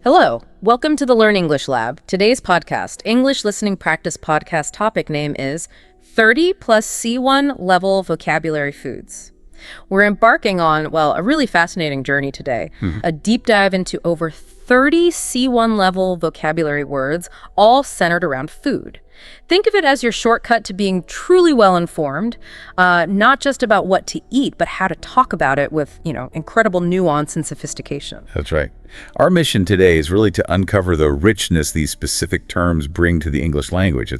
Hello, welcome to the Learn English Lab. Today's podcast, English Listening Practice Podcast topic name is 30 plus C1 level vocabulary foods. We're embarking on, well, a really fascinating journey today, a deep dive into over 30 C1 level vocabulary words, all centered around food. Think of it as your shortcut to being truly well-informed, not just about what to eat, but how to talk about it with, incredible nuance and sophistication. That's right. Our mission today is really to uncover the richness these specific terms bring to the English language.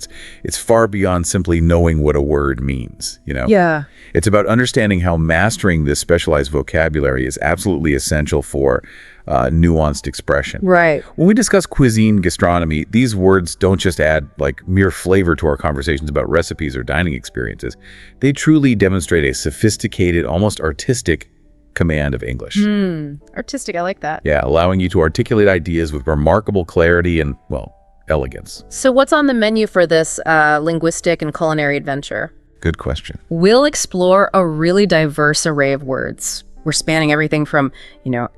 It's far beyond simply knowing what a word means, Yeah. It's about understanding how mastering this specialized vocabulary is absolutely essential for nuanced expression. Right. When we discuss cuisine, gastronomy, these words don't just add mere flavor to our conversations about recipes or dining experiences. They truly demonstrate a sophisticated, almost artistic command of English. Artistic, I like that. Yeah, allowing you to articulate ideas with remarkable clarity and, elegance. So what's on the menu for this linguistic and culinary adventure? Good question. We'll explore a really diverse array of words. We're spanning everything from,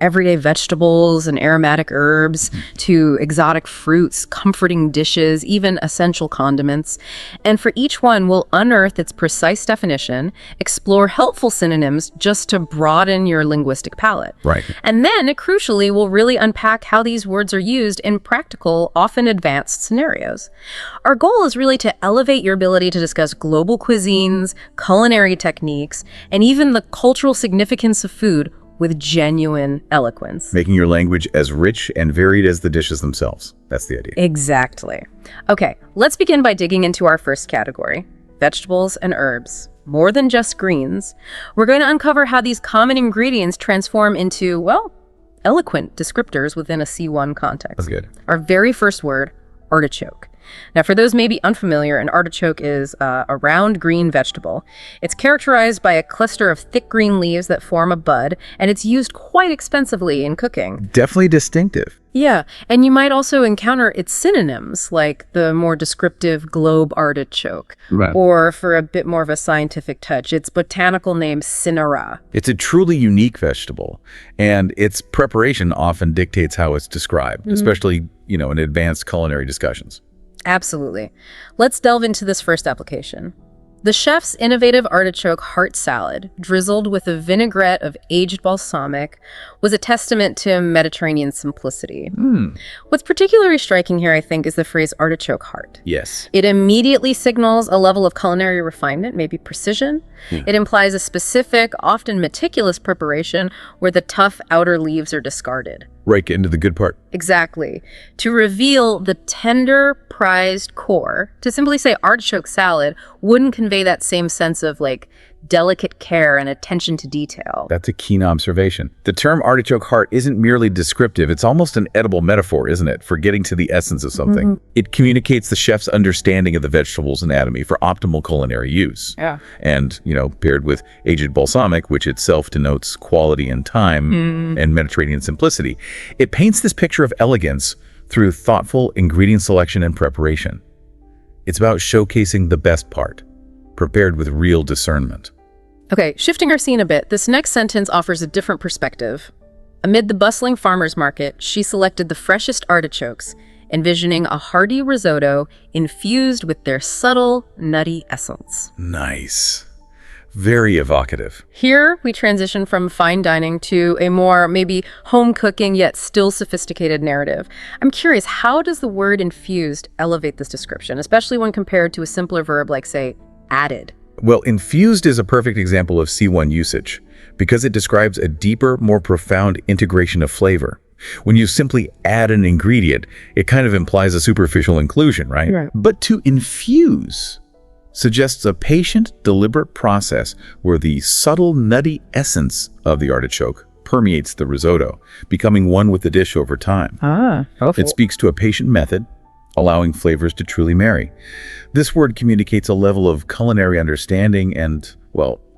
everyday vegetables and aromatic herbs to exotic fruits, comforting dishes, even essential condiments. And for each one, we'll unearth its precise definition, explore helpful synonyms just to broaden your linguistic palette. Right. And then, crucially, we'll really unpack how these words are used in practical, often advanced scenarios. Our goal is really to elevate your ability to discuss global cuisines, culinary techniques, and even the cultural significance of food with genuine eloquence. Making your language as rich and varied as the dishes themselves. That's the idea. Exactly. Okay, let's begin by digging into our first category, vegetables and herbs. More than just greens, we're going to uncover how these common ingredients transform into, eloquent descriptors within a C1 context. That's good. Our very first word, artichoke. Now, for those maybe unfamiliar, an artichoke is a round green vegetable. It's characterized by a cluster of thick green leaves that form a bud, and it's used quite extensively in cooking. Definitely distinctive. Yeah, and you might also encounter its synonyms, like the more descriptive globe artichoke, Right. Or for a bit more of a scientific touch, its botanical name cinnera. It's a truly unique vegetable, and its preparation often dictates how it's described, especially, in advanced culinary discussions. Absolutely. Let's delve into this first application. The chef's innovative artichoke heart salad, drizzled with a vinaigrette of aged balsamic, was a testament to Mediterranean simplicity. What's particularly striking here, I think, is the phrase artichoke heart. Yes. It immediately signals a level of culinary refinement, maybe precision. It implies a specific, often meticulous preparation where the tough outer leaves are discarded. Right, get into the good part. Exactly. To reveal the tender, prized core, to simply say artichoke salad wouldn't convey that same sense of delicate care and attention to detail. That's a keen observation. The term artichoke heart isn't merely descriptive, it's almost an edible metaphor, isn't it, for getting to the essence of something. It communicates the chef's understanding of the vegetable's anatomy for optimal culinary use. Yeah. And, paired with aged balsamic, which itself denotes quality and time and Mediterranean simplicity, it paints this picture of elegance through thoughtful ingredient selection and preparation. It's about showcasing the best part, prepared with real discernment. Okay, shifting our scene a bit, this next sentence offers a different perspective. Amid the bustling farmer's market, she selected the freshest artichokes, envisioning a hearty risotto infused with their subtle, nutty essence. Nice. Very evocative. Here, we transition from fine dining to a more maybe home cooking yet still sophisticated narrative. I'm curious, how does the word infused elevate this description, especially when compared to a simpler verb like, say, added? Well, infused is a perfect example of C1 usage because it describes a deeper, more profound integration of flavor. When you simply add an ingredient, it kind of implies a superficial inclusion, right? Right. But to infuse suggests a patient, deliberate process where the subtle, nutty essence of the artichoke permeates the risotto, becoming one with the dish over time. Helpful. It speaks to a patient method, allowing flavors to truly marry. This word communicates a level of culinary understanding and,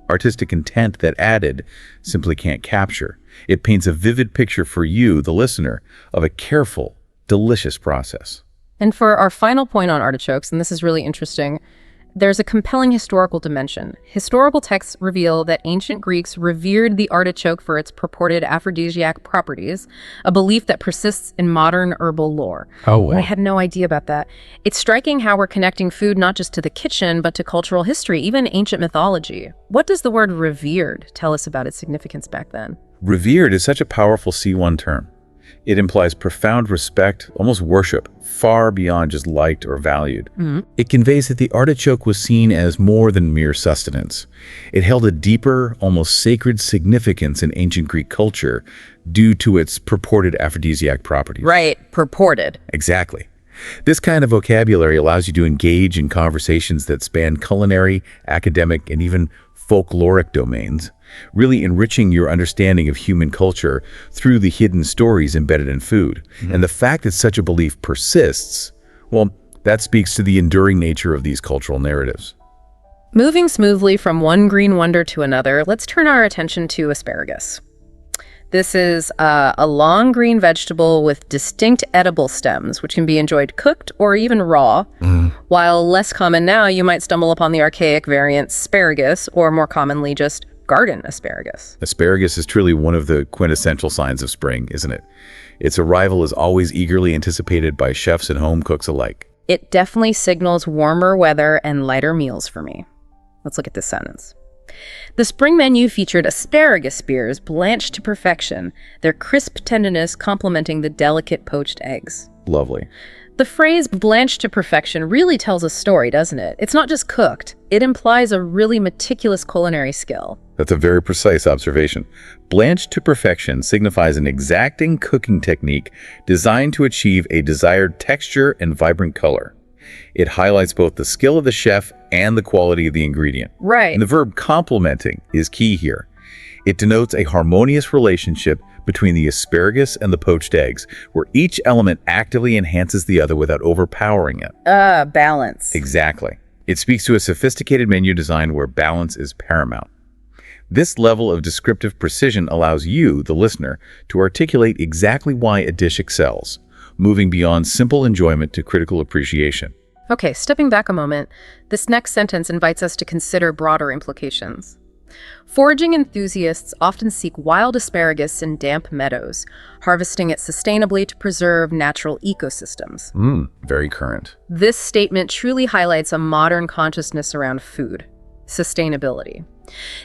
artistic intent that added simply can't capture. It paints a vivid picture for you, the listener, of a careful, delicious process. And for our final point on artichokes, and this is really interesting, there's a compelling historical dimension. Historical texts reveal that ancient Greeks revered the artichoke for its purported aphrodisiac properties, a belief that persists in modern herbal lore. Oh, wow. I had no idea about that. It's striking how we're connecting food not just to the kitchen, but to cultural history, even ancient mythology. What does the word revered tell us about its significance back then? Revered is such a powerful C1 term. It implies profound respect, almost worship, far beyond just liked or valued. It conveys that the artichoke was seen as more than mere sustenance. It held a deeper, almost sacred significance in ancient Greek culture due to its purported aphrodisiac properties. Right, purported. Exactly. This kind of vocabulary allows you to engage in conversations that span culinary, academic, and even folkloric domains, really enriching your understanding of human culture through the hidden stories embedded in food. And the fact that such a belief persists, well, that speaks to the enduring nature of these cultural narratives. Moving smoothly from one green wonder to another, let's turn our attention to asparagus. This is a long green vegetable with distinct edible stems, which can be enjoyed cooked or even raw. While less common now, you might stumble upon the archaic variant asparagus, or more commonly just garden asparagus. Asparagus is truly one of the quintessential signs of spring, isn't it? Its arrival is always eagerly anticipated by chefs and home cooks alike. It definitely signals warmer weather and lighter meals for me. Let's look at this sentence. The spring menu featured asparagus spears blanched to perfection, their crisp tenderness complementing the delicate poached eggs. Lovely. The phrase blanched to perfection really tells a story, doesn't it? It's not just cooked. It implies a really meticulous culinary skill. That's a very precise observation. Blanched to perfection signifies an exacting cooking technique designed to achieve a desired texture and vibrant color. It highlights both the skill of the chef and the quality of the ingredient. Right. And the verb complementing is key here. It denotes a harmonious relationship between the asparagus and the poached eggs, where each element actively enhances the other without overpowering it. Balance. Exactly. It speaks to a sophisticated menu design where balance is paramount. This level of descriptive precision allows you, the listener, to articulate exactly why a dish excels, moving beyond simple enjoyment to critical appreciation. Okay, stepping back a moment, this next sentence invites us to consider broader implications. Foraging enthusiasts often seek wild asparagus in damp meadows, harvesting it sustainably to preserve natural ecosystems. Very current. This statement truly highlights a modern consciousness around food, sustainability.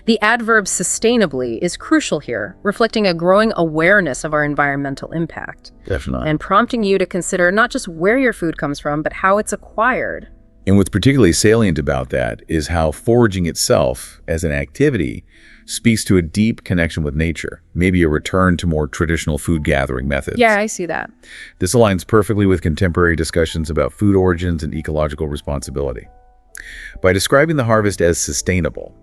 The adverb sustainably is crucial here, reflecting a growing awareness of our environmental impact. Definitely. And prompting you to consider not just where your food comes from, but how it's acquired. And what's particularly salient about that is how foraging itself, as an activity, speaks to a deep connection with nature, maybe a return to more traditional food gathering methods. Yeah, I see that. This aligns perfectly with contemporary discussions about food origins and ecological responsibility. By describing the harvest as sustainable,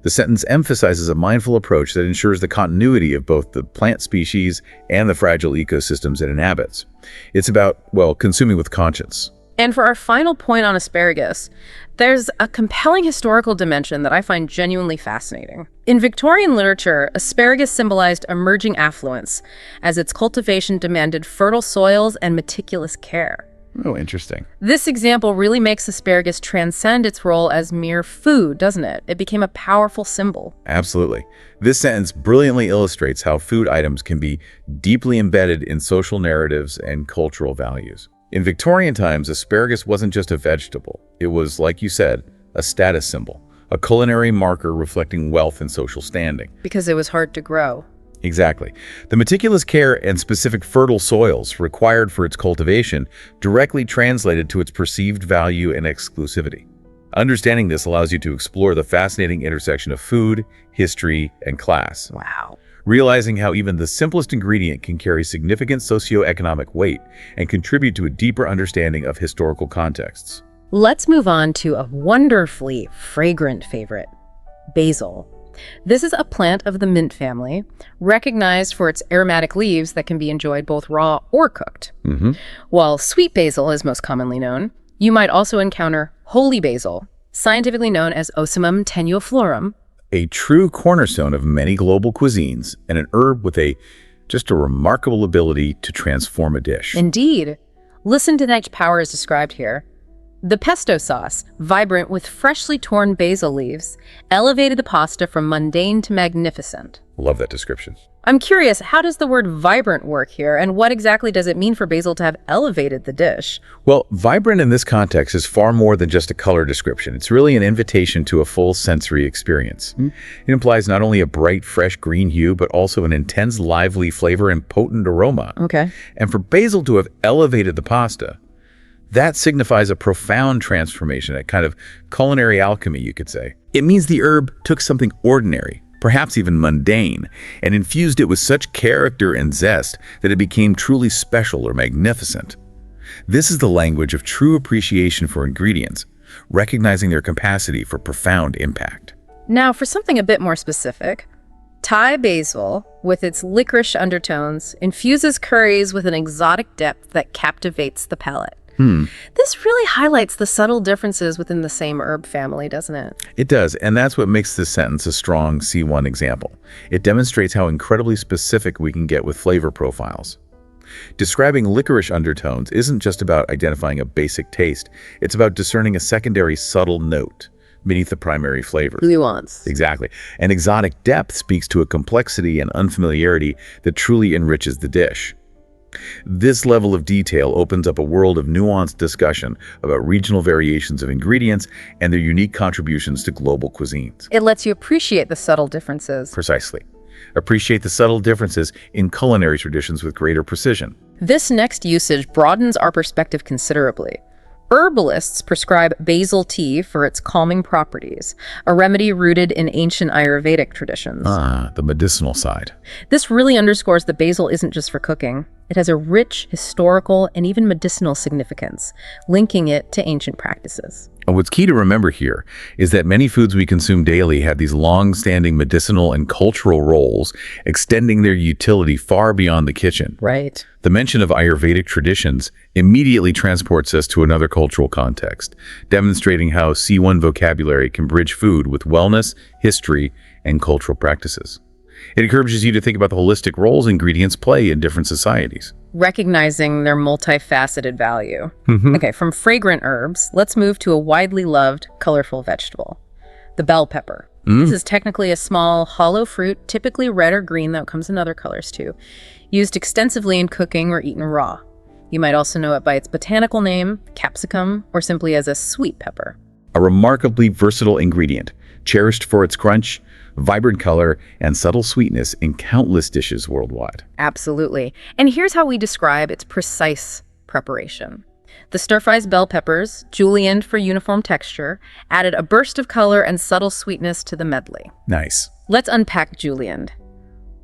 the sentence emphasizes a mindful approach that ensures the continuity of both the plant species and the fragile ecosystems it inhabits. It's about, well, consuming with conscience. And for our final point on asparagus, there's a compelling historical dimension that I find genuinely fascinating. In Victorian literature, asparagus symbolized emerging affluence, as its cultivation demanded fertile soils and meticulous care. Oh, interesting. This example really makes asparagus transcend its role as mere food, doesn't it? It became a powerful symbol. Absolutely. This sentence brilliantly illustrates how food items can be deeply embedded in social narratives and cultural values. In Victorian times, asparagus wasn't just a vegetable. It was, like you said, a status symbol, a culinary marker reflecting wealth and social standing. Because it was hard to grow. Exactly. The meticulous care and specific fertile soils required for its cultivation directly translated to its perceived value and exclusivity. Understanding this allows you to explore the fascinating intersection of food, history, and class. Wow. Realizing how even the simplest ingredient can carry significant socioeconomic weight and contribute to a deeper understanding of historical contexts. Let's move on to a wonderfully fragrant favorite, basil. This is a plant of the mint family, recognized for its aromatic leaves that can be enjoyed both raw or cooked. While sweet basil is most commonly known, you might also encounter holy basil, scientifically known as Ocimum tenuiflorum. A true cornerstone of many global cuisines and an herb with just a remarkable ability to transform a dish. Indeed. Listen to that power as described here. The pesto sauce, vibrant with freshly torn basil leaves, elevated the pasta from mundane to magnificent. Love that description. I'm curious, how does the word vibrant work here, and what exactly does it mean for basil to have elevated the dish? Well, vibrant in this context is far more than just a color description. It's really an invitation to a full sensory experience. It implies not only a bright, fresh green hue, but also an intense, lively flavor and potent aroma. Okay. And for basil to have elevated the pasta, that signifies a profound transformation, a kind of culinary alchemy, you could say. It means the herb took something ordinary, perhaps even mundane, and infused it with such character and zest that it became truly special or magnificent. This is the language of true appreciation for ingredients, recognizing their capacity for profound impact. Now, for something a bit more specific, Thai basil, with its licorice undertones, infuses curries with an exotic depth that captivates the palate. This really highlights the subtle differences within the same herb family, doesn't it? It does, and that's what makes this sentence a strong C1 example. It demonstrates how incredibly specific we can get with flavor profiles. Describing licorice undertones isn't just about identifying a basic taste, it's about discerning a secondary subtle note beneath the primary flavor. Nuance. Exactly. An exotic depth speaks to a complexity and unfamiliarity that truly enriches the dish. This level of detail opens up a world of nuanced discussion about regional variations of ingredients and their unique contributions to global cuisines. It lets you appreciate the subtle differences. Precisely. Appreciate the subtle differences in culinary traditions with greater precision. This next usage broadens our perspective considerably. Herbalists prescribe basil tea for its calming properties, a remedy rooted in ancient Ayurvedic traditions. The medicinal side. This really underscores that basil isn't just for cooking. It has a rich, historical, and even medicinal significance, linking it to ancient practices. And what's key to remember here is that many foods we consume daily have these long-standing medicinal and cultural roles, extending their utility far beyond the kitchen. Right. The mention of Ayurvedic traditions immediately transports us to another cultural context, demonstrating how C1 vocabulary can bridge food with wellness, history, and cultural practices. It encourages you to think about the holistic roles ingredients play in different societies. Recognizing their multifaceted value. Okay, from fragrant herbs, let's move to a widely loved, colorful vegetable, the bell pepper. This is technically a small, hollow fruit, typically red or green, though it comes in other colors too, used extensively in cooking or eaten raw. You might also know it by its botanical name, capsicum, or simply as a sweet pepper. A remarkably versatile ingredient, cherished for its crunch, vibrant color, and subtle sweetness in countless dishes worldwide. Absolutely. And here's how we describe its precise preparation. The stir-fries bell peppers, julienned for uniform texture, added a burst of color and subtle sweetness to the medley. Nice. Let's unpack julienned.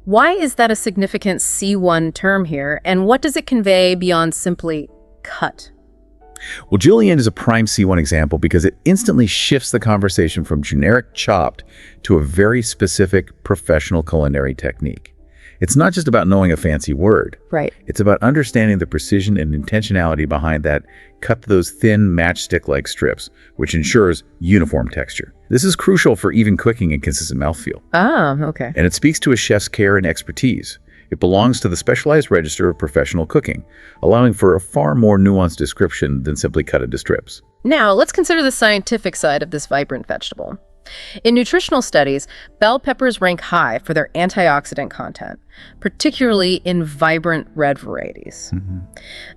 Why is that a significant C1 term here, and what does it convey beyond simply cut? Well, julienne is a prime C1 example because it instantly shifts the conversation from generic chopped to a very specific professional culinary technique. It's not just about knowing a fancy word. Right. It's about understanding the precision and intentionality behind that cut those thin matchstick-like strips, which ensures uniform texture. This is crucial for even cooking and consistent mouthfeel. Okay. And it speaks to a chef's care and expertise. It belongs to the specialized register of professional cooking, allowing for a far more nuanced description than simply cut into strips. Now, let's consider the scientific side of this vibrant vegetable. In nutritional studies, bell peppers rank high for their antioxidant content, particularly in vibrant red varieties.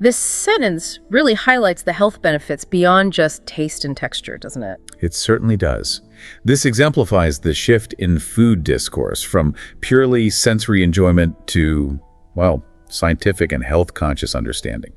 This sentence really highlights the health benefits beyond just taste and texture, doesn't it? It certainly does. This exemplifies the shift in food discourse from purely sensory enjoyment to, well, scientific and health-conscious understanding.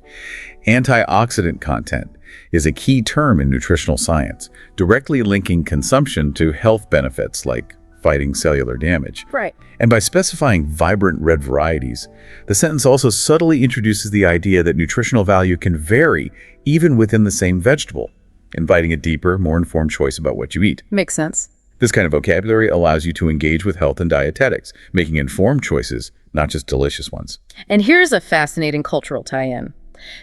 Antioxidant content is a key term in nutritional science, directly linking consumption to health benefits like fighting cellular damage. Right. And by specifying vibrant red varieties, the sentence also subtly introduces the idea that nutritional value can vary even within the same vegetable, inviting a deeper, more informed choice about what you eat. Makes sense. This kind of vocabulary allows you to engage with health and dietetics, making informed choices, not just delicious ones. And here's a fascinating cultural tie-in.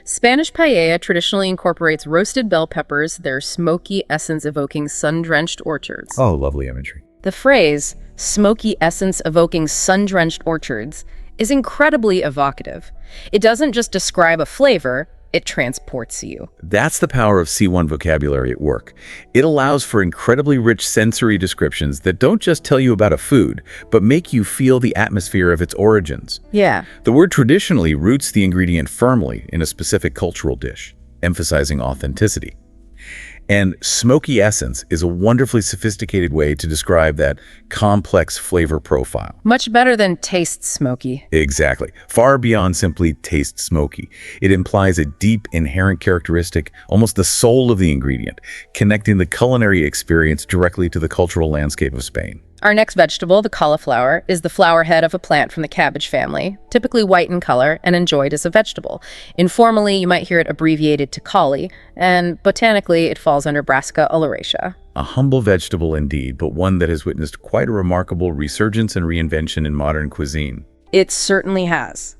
Spanish paella traditionally incorporates roasted bell peppers, their smoky essence evoking sun-drenched orchards. Oh, lovely imagery. The phrase, smoky essence evoking sun-drenched orchards, is incredibly evocative. It doesn't just describe a flavor, It transports you. That's the power of C1 vocabulary at work. It allows for incredibly rich sensory descriptions that don't just tell you about a food, but make you feel the atmosphere of its origins. Yeah. The word traditionally roots the ingredient firmly in a specific cultural dish, emphasizing authenticity. And smoky essence is a wonderfully sophisticated way to describe that complex flavor profile. Much better than taste smoky. Exactly. Far beyond simply taste smoky. It implies a deep, inherent characteristic, almost the soul of the ingredient, connecting the culinary experience directly to the cultural landscape of Spain. Our next vegetable, the cauliflower, is the flower head of a plant from the cabbage family, typically white in color and enjoyed as a vegetable. Informally, you might hear it abbreviated to cauli, and botanically, it falls under Brassica oleracea. A humble vegetable indeed, but one that has witnessed quite a remarkable resurgence and reinvention in modern cuisine. It certainly has.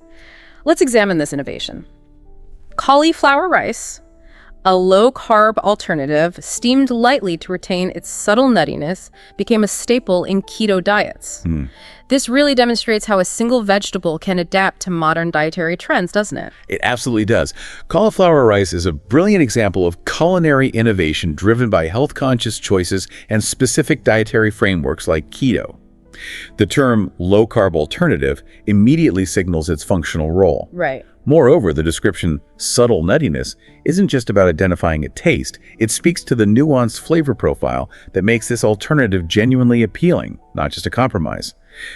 Let's examine this innovation. Cauliflower rice, a low-carb alternative steamed lightly to retain its subtle nuttiness, became a staple in keto diets. This really demonstrates how a single vegetable can adapt to modern dietary trends, doesn't it? It absolutely does. Cauliflower rice is a brilliant example of culinary innovation driven by health-conscious choices and specific dietary frameworks like keto. The term low-carb alternative immediately signals its functional role. Right. Moreover, the description subtle nuttiness isn't just about identifying a taste. It speaks to the nuanced flavor profile that makes this alternative genuinely appealing, not just a compromise.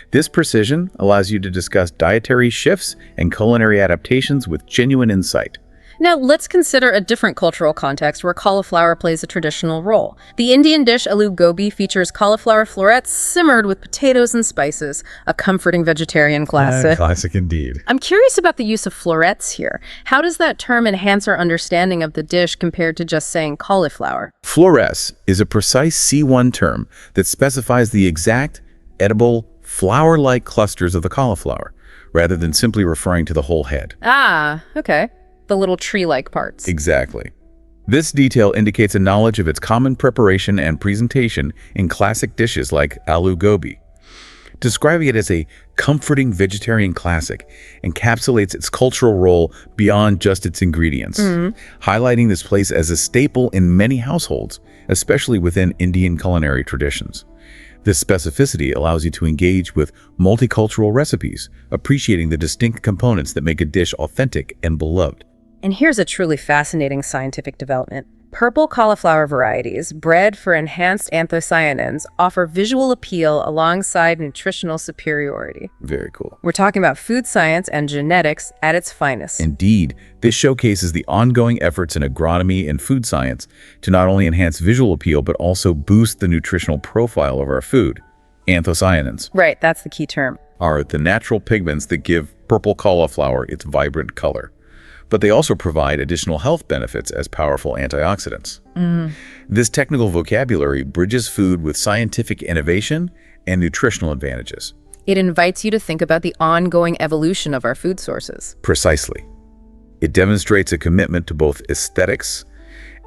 This precision allows you to discuss dietary shifts and culinary adaptations with genuine insight. Now, let's consider a different cultural context where cauliflower plays a traditional role. The Indian dish aloo gobi features cauliflower florets simmered with potatoes and spices, a comforting vegetarian classic. Classic indeed. I'm curious about the use of florets here. How does that term enhance our understanding of the dish compared to just saying cauliflower? Flores is a precise C1 term that specifies the exact, edible, flower-like clusters of the cauliflower, rather than simply referring to the whole head. Ah, okay. The little tree-like parts. Exactly. This detail indicates a knowledge of its common preparation and presentation in classic dishes like aloo gobi. Describing it as a comforting vegetarian classic encapsulates its cultural role beyond just its ingredients, highlighting this place as a staple in many households, especially within Indian culinary traditions. This specificity allows you to engage with multicultural recipes, appreciating the distinct components that make a dish authentic and beloved. And here's a truly fascinating scientific development. Purple cauliflower varieties, bred for enhanced anthocyanins, offer visual appeal alongside nutritional superiority. Very cool. We're talking about food science and genetics at its finest. Indeed, this showcases the ongoing efforts in agronomy and food science to not only enhance visual appeal, but also boost the nutritional profile of our food. Anthocyanins Right, that's the key term. are the natural pigments that give purple cauliflower its vibrant color. But they also provide additional health benefits as powerful antioxidants. This technical vocabulary bridges food with scientific innovation and nutritional advantages. It invites you to think about the ongoing evolution of our food sources. Precisely. It demonstrates a commitment to both aesthetics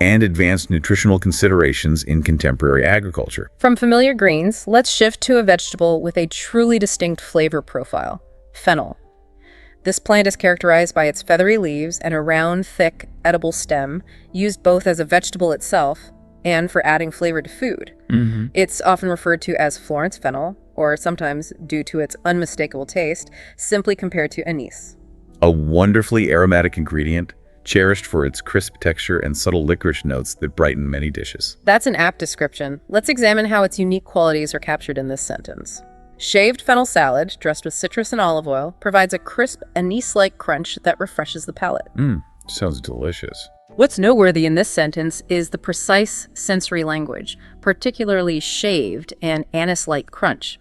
and advanced nutritional considerations in contemporary agriculture. From familiar greens, let's shift to a vegetable with a truly distinct flavor profile: fennel. This plant is characterized by its feathery leaves and a round, thick, edible stem, used both as a vegetable itself and for adding flavor to food. It's often referred to as Florence fennel, or sometimes, due to its unmistakable taste, simply compared to anise. A wonderfully aromatic ingredient, cherished for its crisp texture and subtle licorice notes that brighten many dishes. That's an apt description. Let's examine how its unique qualities are captured in this sentence. Shaved fennel salad, dressed with citrus and olive oil, provides a crisp, anise-like crunch that refreshes the palate. Sounds delicious. What's noteworthy in this sentence is the precise sensory language, particularly shaved and anise-like crunch.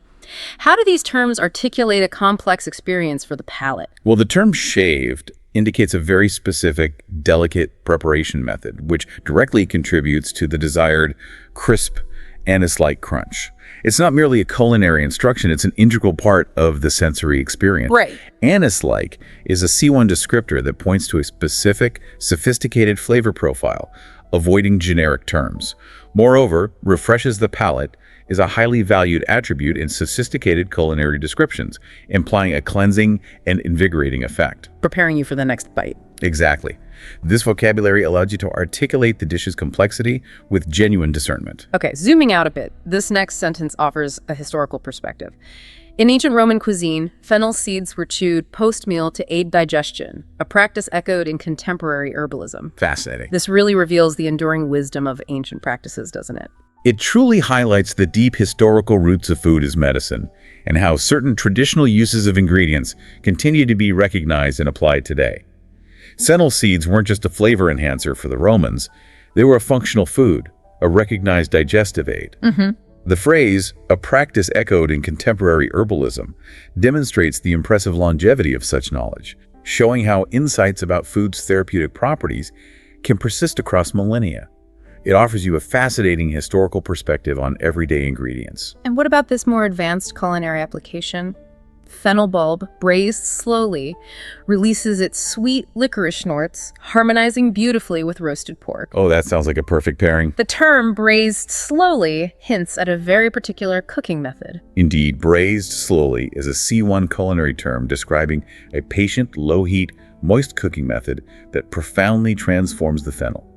How do these terms articulate a complex experience for the palate? Well, the term shaved indicates a very specific, delicate preparation method, which directly contributes to the desired crisp, anise-like crunch. It's not merely a culinary instruction, it's an integral part of the sensory experience. Right. Anise-like is a C1 descriptor that points to a specific, sophisticated flavor profile, avoiding generic terms. Moreover, refreshes the palate is a highly valued attribute in sophisticated culinary descriptions, implying a cleansing and invigorating effect. Preparing you for the next bite. Exactly. This vocabulary allows you to articulate the dish's complexity with genuine discernment. Okay, zooming out a bit, this next sentence offers a historical perspective. In ancient Roman cuisine, fennel seeds were chewed post-meal to aid digestion, a practice echoed in contemporary herbalism. Fascinating. This really reveals the enduring wisdom of ancient practices, doesn't it? It truly highlights the deep historical roots of food as medicine and how certain traditional uses of ingredients continue to be recognized and applied today. Fennel seeds weren't just a flavor enhancer for the Romans, they were a functional food, a recognized digestive aid. The phrase, a practice echoed in contemporary herbalism, demonstrates the impressive longevity of such knowledge, showing how insights about food's therapeutic properties can persist across millennia. It offers you a fascinating historical perspective on everyday ingredients. And what about this more advanced culinary application? Fennel bulb, braised slowly, releases its sweet licorice notes, harmonizing beautifully with roasted pork. Oh, that sounds like a perfect pairing. The term braised slowly hints at a very particular cooking method. Indeed, braised slowly is a C1 culinary term describing a patient, low-heat, moist cooking method that profoundly transforms the fennel.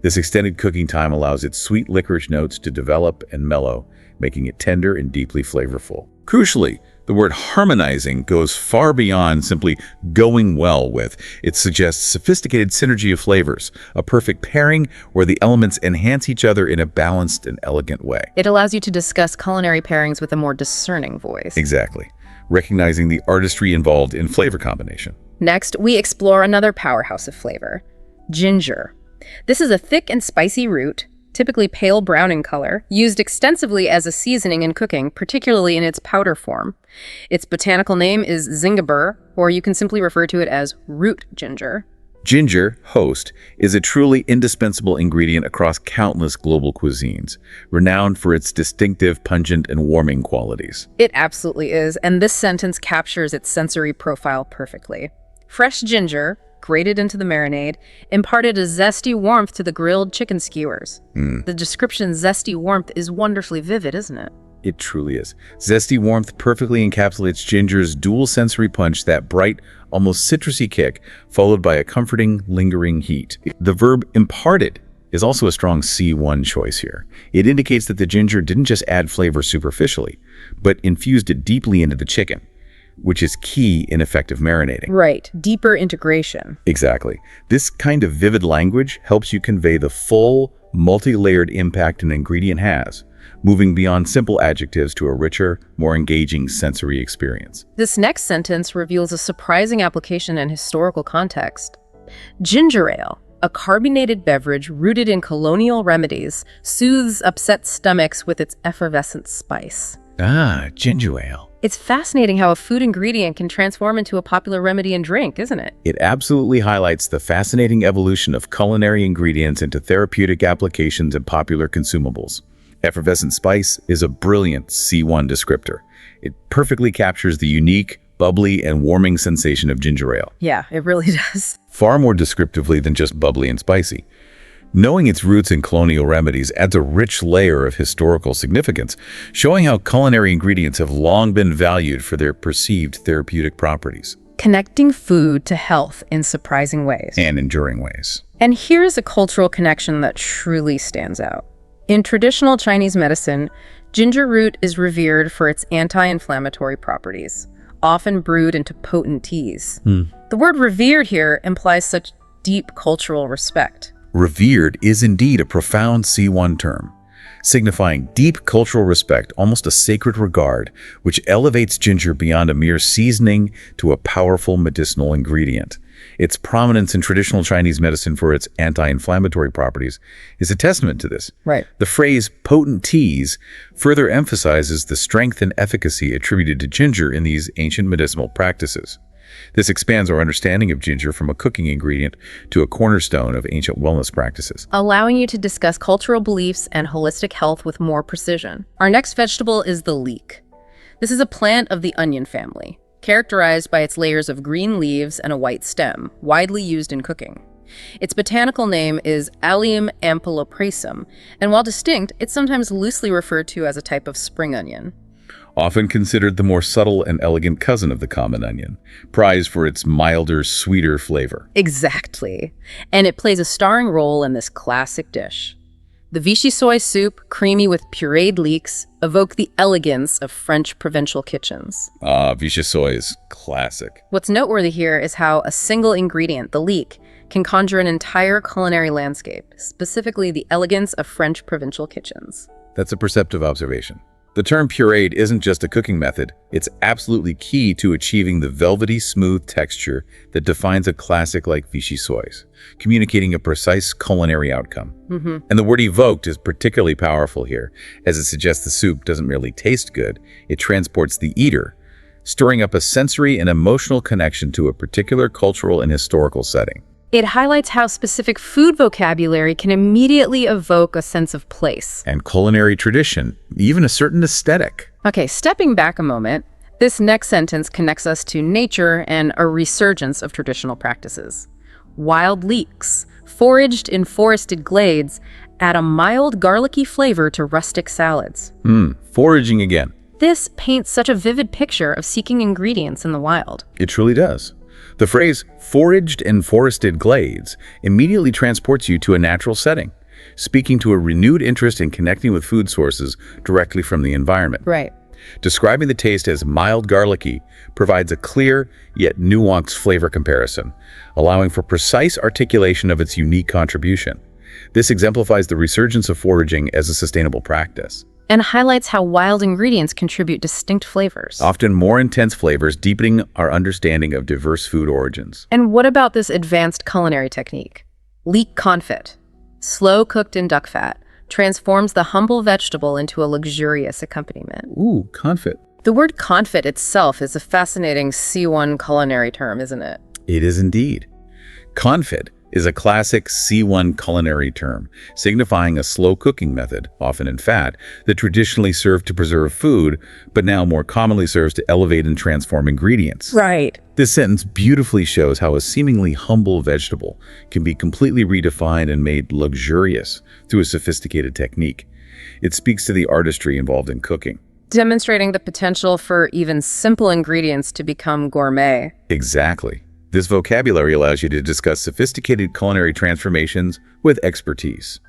This extended cooking time allows its sweet licorice notes to develop and mellow, making it tender and deeply flavorful. Crucially, the word harmonizing goes far beyond simply going well with. It suggests sophisticated synergy of flavors, a perfect pairing where the elements enhance each other in a balanced and elegant way. It allows you to discuss culinary pairings with a more discerning voice. Exactly, recognizing the artistry involved in flavor combination. Next, we explore another powerhouse of flavor, ginger. This is a thick and spicy root, typically pale brown in color, used extensively as a seasoning in cooking, particularly in its powder form. Its botanical name is zingiber, or you can simply refer to it as root ginger. Ginger, host, is a truly indispensable ingredient across countless global cuisines, renowned for its distinctive, pungent, and warming qualities. It absolutely is, and this sentence captures its sensory profile perfectly. Fresh ginger, grated into the marinade, imparted a zesty warmth to the grilled chicken skewers. The description zesty warmth is wonderfully vivid, isn't it? It truly is. Zesty warmth perfectly encapsulates ginger's dual sensory punch, that bright, almost citrusy kick, followed by a comforting, lingering heat. The verb imparted is also a strong C1 choice here. It indicates that the ginger didn't just add flavor superficially, but infused it deeply into the chicken, which is key in effective marinating. Right, deeper integration. Exactly. This kind of vivid language helps you convey the full, multi-layered impact an ingredient has, moving beyond simple adjectives to a richer, more engaging sensory experience. This next sentence reveals a surprising application and historical context. Ginger ale, a carbonated beverage rooted in colonial remedies, soothes upset stomachs with its effervescent spice. Ah, ginger ale. It's fascinating how a food ingredient can transform into a popular remedy and drink, isn't it? It absolutely highlights the fascinating evolution of culinary ingredients into therapeutic applications and popular consumables. Effervescent spice is a brilliant C1 descriptor. It perfectly captures the unique, bubbly, and warming sensation of ginger ale. Yeah, it really does. Far more descriptively than just bubbly and spicy. Knowing its roots in colonial remedies adds a rich layer of historical significance, showing how culinary ingredients have long been valued for their perceived therapeutic properties. Connecting food to health in surprising ways. And enduring ways. And here's a cultural connection that truly stands out. In traditional Chinese medicine, ginger root is revered for its anti-inflammatory properties, often brewed into potent teas. The word revered here implies such deep cultural respect. Revered is indeed a profound C1 term, signifying deep cultural respect, almost a sacred regard, which elevates ginger beyond a mere seasoning to a powerful medicinal ingredient. Its prominence in traditional Chinese medicine for its anti-inflammatory properties is a testament to this. Right. The phrase potent teas further emphasizes the strength and efficacy attributed to ginger in these ancient medicinal practices. This expands our understanding of ginger from a cooking ingredient to a cornerstone of ancient wellness practices, allowing you to discuss cultural beliefs and holistic health with more precision. Our next vegetable is the leek. This is a plant of the onion family, characterized by its layers of green leaves and a white stem, widely used in cooking. Its botanical name is Allium ampuloprasum, and while distinct, it's sometimes loosely referred to as a type of spring onion. often considered the more subtle and elegant cousin of the common onion, prized for its milder, sweeter flavor. Exactly. And it plays a starring role in this classic dish. The Vichy soy soup, creamy with pureed leeks, evoke the elegance of French provincial kitchens. Vichy soy is classic. What's noteworthy here is how a single ingredient, the leek, can conjure an entire culinary landscape, specifically the elegance of French provincial kitchens. That's a perceptive observation. The term pureed isn't just a cooking method, it's absolutely key to achieving the velvety, smooth texture that defines a classic like Vichy soys, communicating a precise culinary outcome. And the word evoked is particularly powerful here, as it suggests the soup doesn't merely taste good, it transports the eater, stirring up a sensory and emotional connection to a particular cultural and historical setting. It highlights how specific food vocabulary can immediately evoke a sense of place. And culinary tradition, even a certain aesthetic. Okay, stepping back a moment, this next sentence connects us to nature and a resurgence of traditional practices. Wild leeks, foraged in forested glades, add a mild garlicky flavor to rustic salads. Foraging again. This paints such a vivid picture of seeking ingredients in the wild. It truly does. The phrase, foraged in forested glades, immediately transports you to a natural setting, speaking to a renewed interest in connecting with food sources directly from the environment. Right. Describing the taste as mild garlicky provides a clear yet nuanced flavor comparison, allowing for precise articulation of its unique contribution. This exemplifies the resurgence of foraging as a sustainable practice. And highlights how wild ingredients contribute distinct flavors. Often more intense flavors, deepening our understanding of diverse food origins. And what about this advanced culinary technique? Leek confit, slow cooked in duck fat, transforms the humble vegetable into a luxurious accompaniment. Ooh, confit. The word confit itself is a fascinating C1 culinary term, isn't it? It is indeed. Confit is a classic C1 culinary term, signifying a slow cooking method, often in fat, that traditionally served to preserve food, but now more commonly serves to elevate and transform ingredients. Right. This sentence beautifully shows how a seemingly humble vegetable can be completely redefined and made luxurious through a sophisticated technique. It speaks to the artistry involved in cooking. Demonstrating the potential for even simple ingredients to become gourmet. Exactly. This vocabulary allows you to discuss sophisticated culinary transformations with expertise.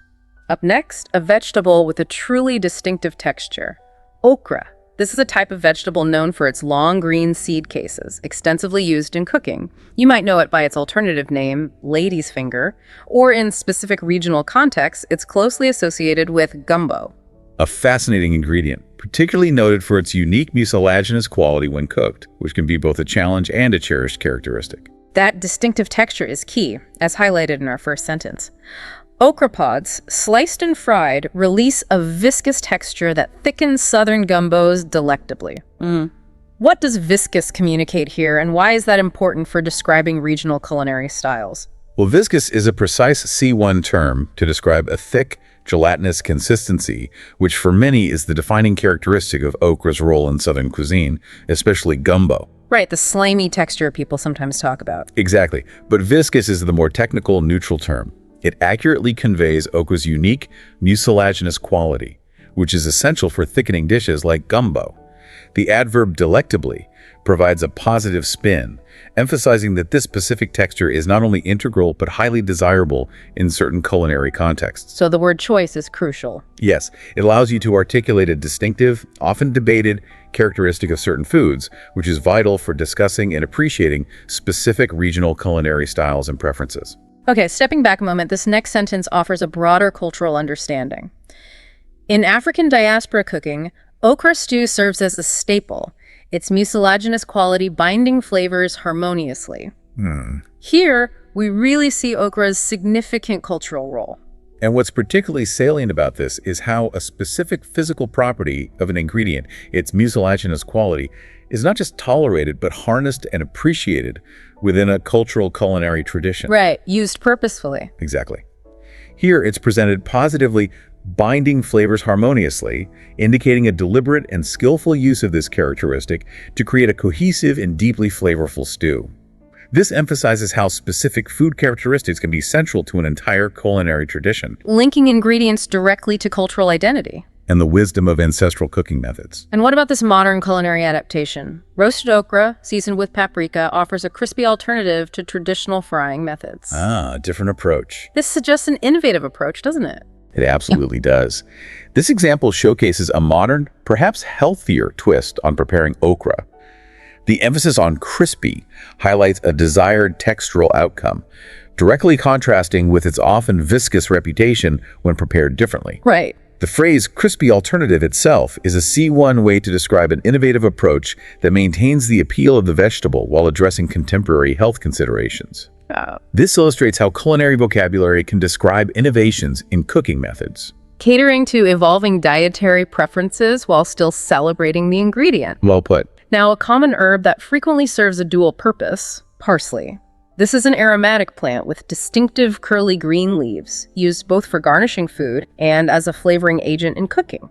Up next, a vegetable with a truly distinctive texture. Okra. This is a type of vegetable known for its long green seed cases, extensively used in cooking. You might know it by its alternative name, lady's finger, or in specific regional contexts, it's closely associated with gumbo. A fascinating ingredient, particularly noted for its unique mucilaginous quality when cooked, which can be both a challenge and a cherished characteristic. That distinctive texture is key, as highlighted in our first sentence. Okra pods, sliced and fried, release a viscous texture that thickens southern gumbos delectably. What does viscous communicate here, and why is that important for describing regional culinary styles? Well, viscous is a precise C1 term to describe a thick, gelatinous consistency, which for many is the defining characteristic of okra's role in Southern cuisine, especially gumbo. Right, the slimy texture people sometimes talk about. Exactly, but viscous is the more technical, neutral term. It accurately conveys okra's unique mucilaginous quality, which is essential for thickening dishes like gumbo. The adverb delectably provides a positive spin, emphasizing that this specific texture is not only integral but highly desirable in certain culinary contexts. So the word choice is crucial. Yes, it allows you to articulate a distinctive, often debated characteristic of certain foods, which is vital for discussing and appreciating specific regional culinary styles and preferences. Okay, stepping back a moment, this next sentence offers a broader cultural understanding. In African diaspora cooking, okra stew serves as a staple, its mucilaginous quality binding flavors harmoniously. Here, we really see okra's significant cultural role. And what's particularly salient about this is how a specific physical property of an ingredient, its mucilaginous quality, is not just tolerated but harnessed and appreciated within a cultural culinary tradition. Right, used purposefully. Exactly. Here, it's presented positively, binding flavors harmoniously, indicating a deliberate and skillful use of this characteristic to create a cohesive and deeply flavorful stew. This emphasizes how specific food characteristics can be central to an entire culinary tradition. Linking ingredients directly to cultural identity. and the wisdom of ancestral cooking methods. And what about this modern culinary adaptation? Roasted okra, seasoned with paprika, offers a crispy alternative to traditional frying methods. Ah, different approach. This suggests an innovative approach, doesn't it? It absolutely does. This example showcases a modern, perhaps healthier twist on preparing okra. The emphasis on crispy highlights a desired textural outcome, directly contrasting with its often viscous reputation when prepared differently. Right. The phrase crispy alternative itself is a C1 way to describe an innovative approach that maintains the appeal of the vegetable while addressing contemporary health considerations. This illustrates how culinary vocabulary can describe innovations in cooking methods. Catering to evolving dietary preferences while still celebrating the ingredient. Well put. Now, a common herb that frequently serves a dual purpose, parsley. This is an aromatic plant with distinctive curly green leaves, used both for garnishing food and as a flavoring agent in cooking.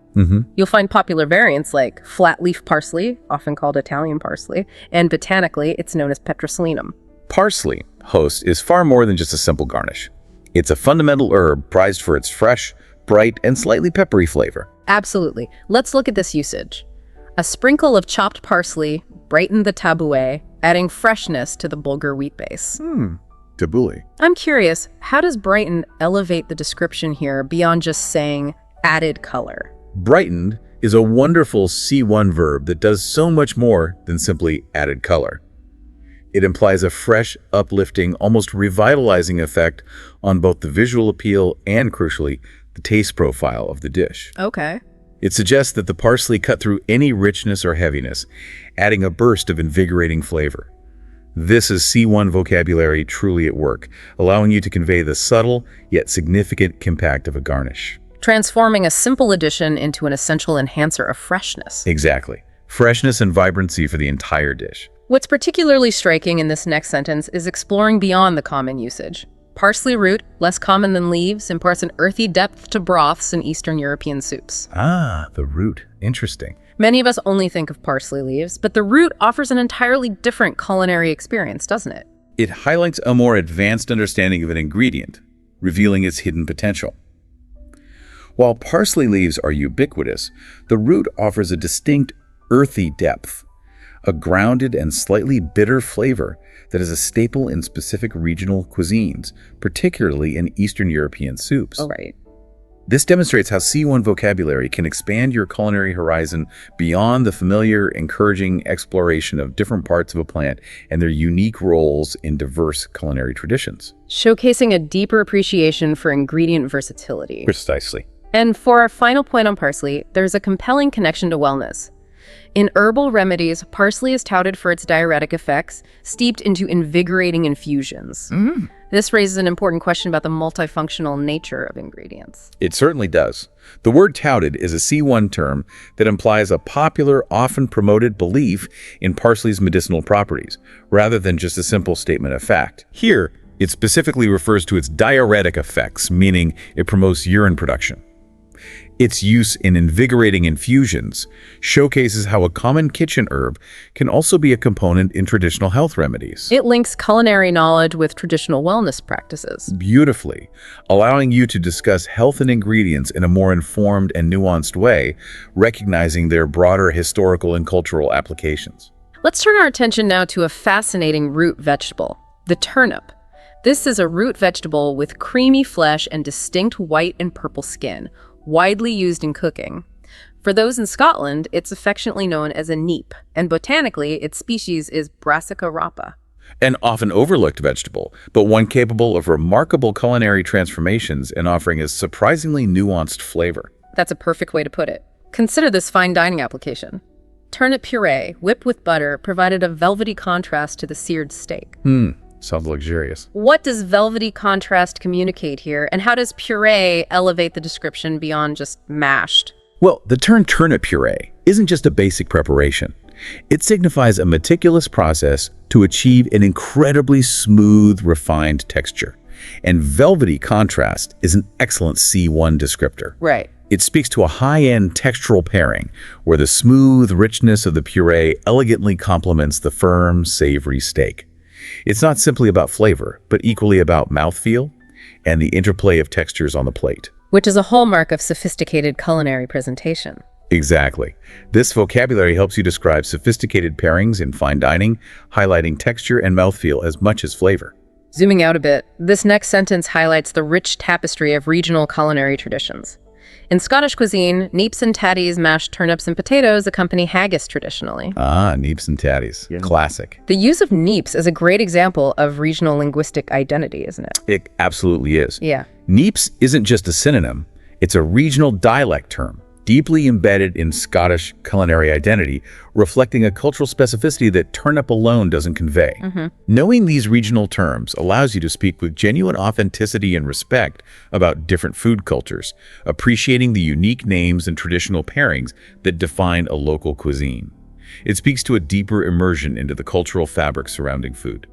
You'll find popular variants like flat leaf parsley, often called Italian parsley, and botanically, it's known as petroselinum. Parsley, host, is far more than just a simple garnish. It's a fundamental herb prized for its fresh, bright, and slightly peppery flavor. Absolutely. Let's look at this usage. A sprinkle of chopped parsley brightened the tabbouleh, adding freshness to the bulgur wheat base. Tabbouleh. I'm curious, how does brighten elevate the description here beyond just saying added color? Brightened is a wonderful C1 verb that does so much more than simply added color. It implies a fresh, uplifting, almost revitalizing effect on both the visual appeal and, crucially, the taste profile of the dish. Okay. It suggests that the parsley cut through any richness or heaviness, adding a burst of invigorating flavor. This is C1 vocabulary truly at work, allowing you to convey the subtle yet significant impact of a garnish. Transforming a simple addition into an essential enhancer of freshness. Exactly. Freshness and vibrancy for the entire dish. What's particularly striking in this next sentence is exploring beyond the common usage. Parsley root, less common than leaves, imparts an earthy depth to broths in Eastern European soups. Ah, the root. Interesting. Many of us only think of parsley leaves, but the root offers an entirely different culinary experience, doesn't it? It highlights a more advanced understanding of an ingredient, revealing its hidden potential. While parsley leaves are ubiquitous, the root offers a distinct earthy depth, a grounded and slightly bitter flavor that is a staple in specific regional cuisines, particularly in Eastern European soups. Oh, right. This demonstrates how C1 vocabulary can expand your culinary horizon beyond the familiar, encouraging exploration of different parts of a plant and their unique roles in diverse culinary traditions. Showcasing a deeper appreciation for ingredient versatility. Precisely. And for our final point on parsley, there's a compelling connection to wellness. In herbal remedies, parsley is touted for its diuretic effects, steeped into invigorating infusions. This raises an important question about the multifunctional nature of ingredients. It certainly does. The word touted is a C1 term that implies a popular, often promoted belief in parsley's medicinal properties, rather than just a simple statement of fact. Here, it specifically refers to its diuretic effects, meaning it promotes urine production. Its use in invigorating infusions showcases how a common kitchen herb can also be a component in traditional health remedies. It links culinary knowledge with traditional wellness practices. Beautifully, allowing you to discuss health and ingredients in a more informed and nuanced way, recognizing their broader historical and cultural applications. Let's turn our attention now to a fascinating root vegetable, the turnip. This is a root vegetable with creamy flesh and distinct white and purple skin, widely used in cooking. For those in Scotland, it's affectionately known as a neep, and botanically, its species is Brassica rapa. An often overlooked vegetable, but one capable of remarkable culinary transformations and offering a surprisingly nuanced flavor. That's a perfect way to put it. Consider this fine dining application. Turnip puree, whipped with butter, provided a velvety contrast to the seared steak. Sounds luxurious. What does velvety contrast communicate here, and how does puree elevate the description beyond just mashed? Well, the term turnip puree isn't just a basic preparation. It signifies a meticulous process to achieve an incredibly smooth, refined texture. And velvety contrast is an excellent C1 descriptor. Right. It speaks to a high-end textural pairing, where the smooth richness of the puree elegantly complements the firm, savory steak. It's not simply about flavor, but equally about mouthfeel and the interplay of textures on the plate. which is a hallmark of sophisticated culinary presentation. Exactly. This vocabulary helps you describe sophisticated pairings in fine dining, highlighting texture and mouthfeel as much as flavor. Zooming out a bit, this next sentence highlights the rich tapestry of regional culinary traditions. In Scottish cuisine, neeps and tatties, mashed turnips and potatoes accompany haggis traditionally. Ah, neeps and tatties. Yeah. Classic. The use of neeps is a great example of regional linguistic identity, isn't it? It absolutely is. Yeah. Neeps isn't just a synonym, it's a regional dialect term, deeply embedded in Scottish culinary identity, reflecting a cultural specificity that turnip alone doesn't convey. Knowing these regional terms allows you to speak with genuine authenticity and respect about different food cultures, appreciating the unique names and traditional pairings that define a local cuisine. It speaks to a deeper immersion into the cultural fabric surrounding food.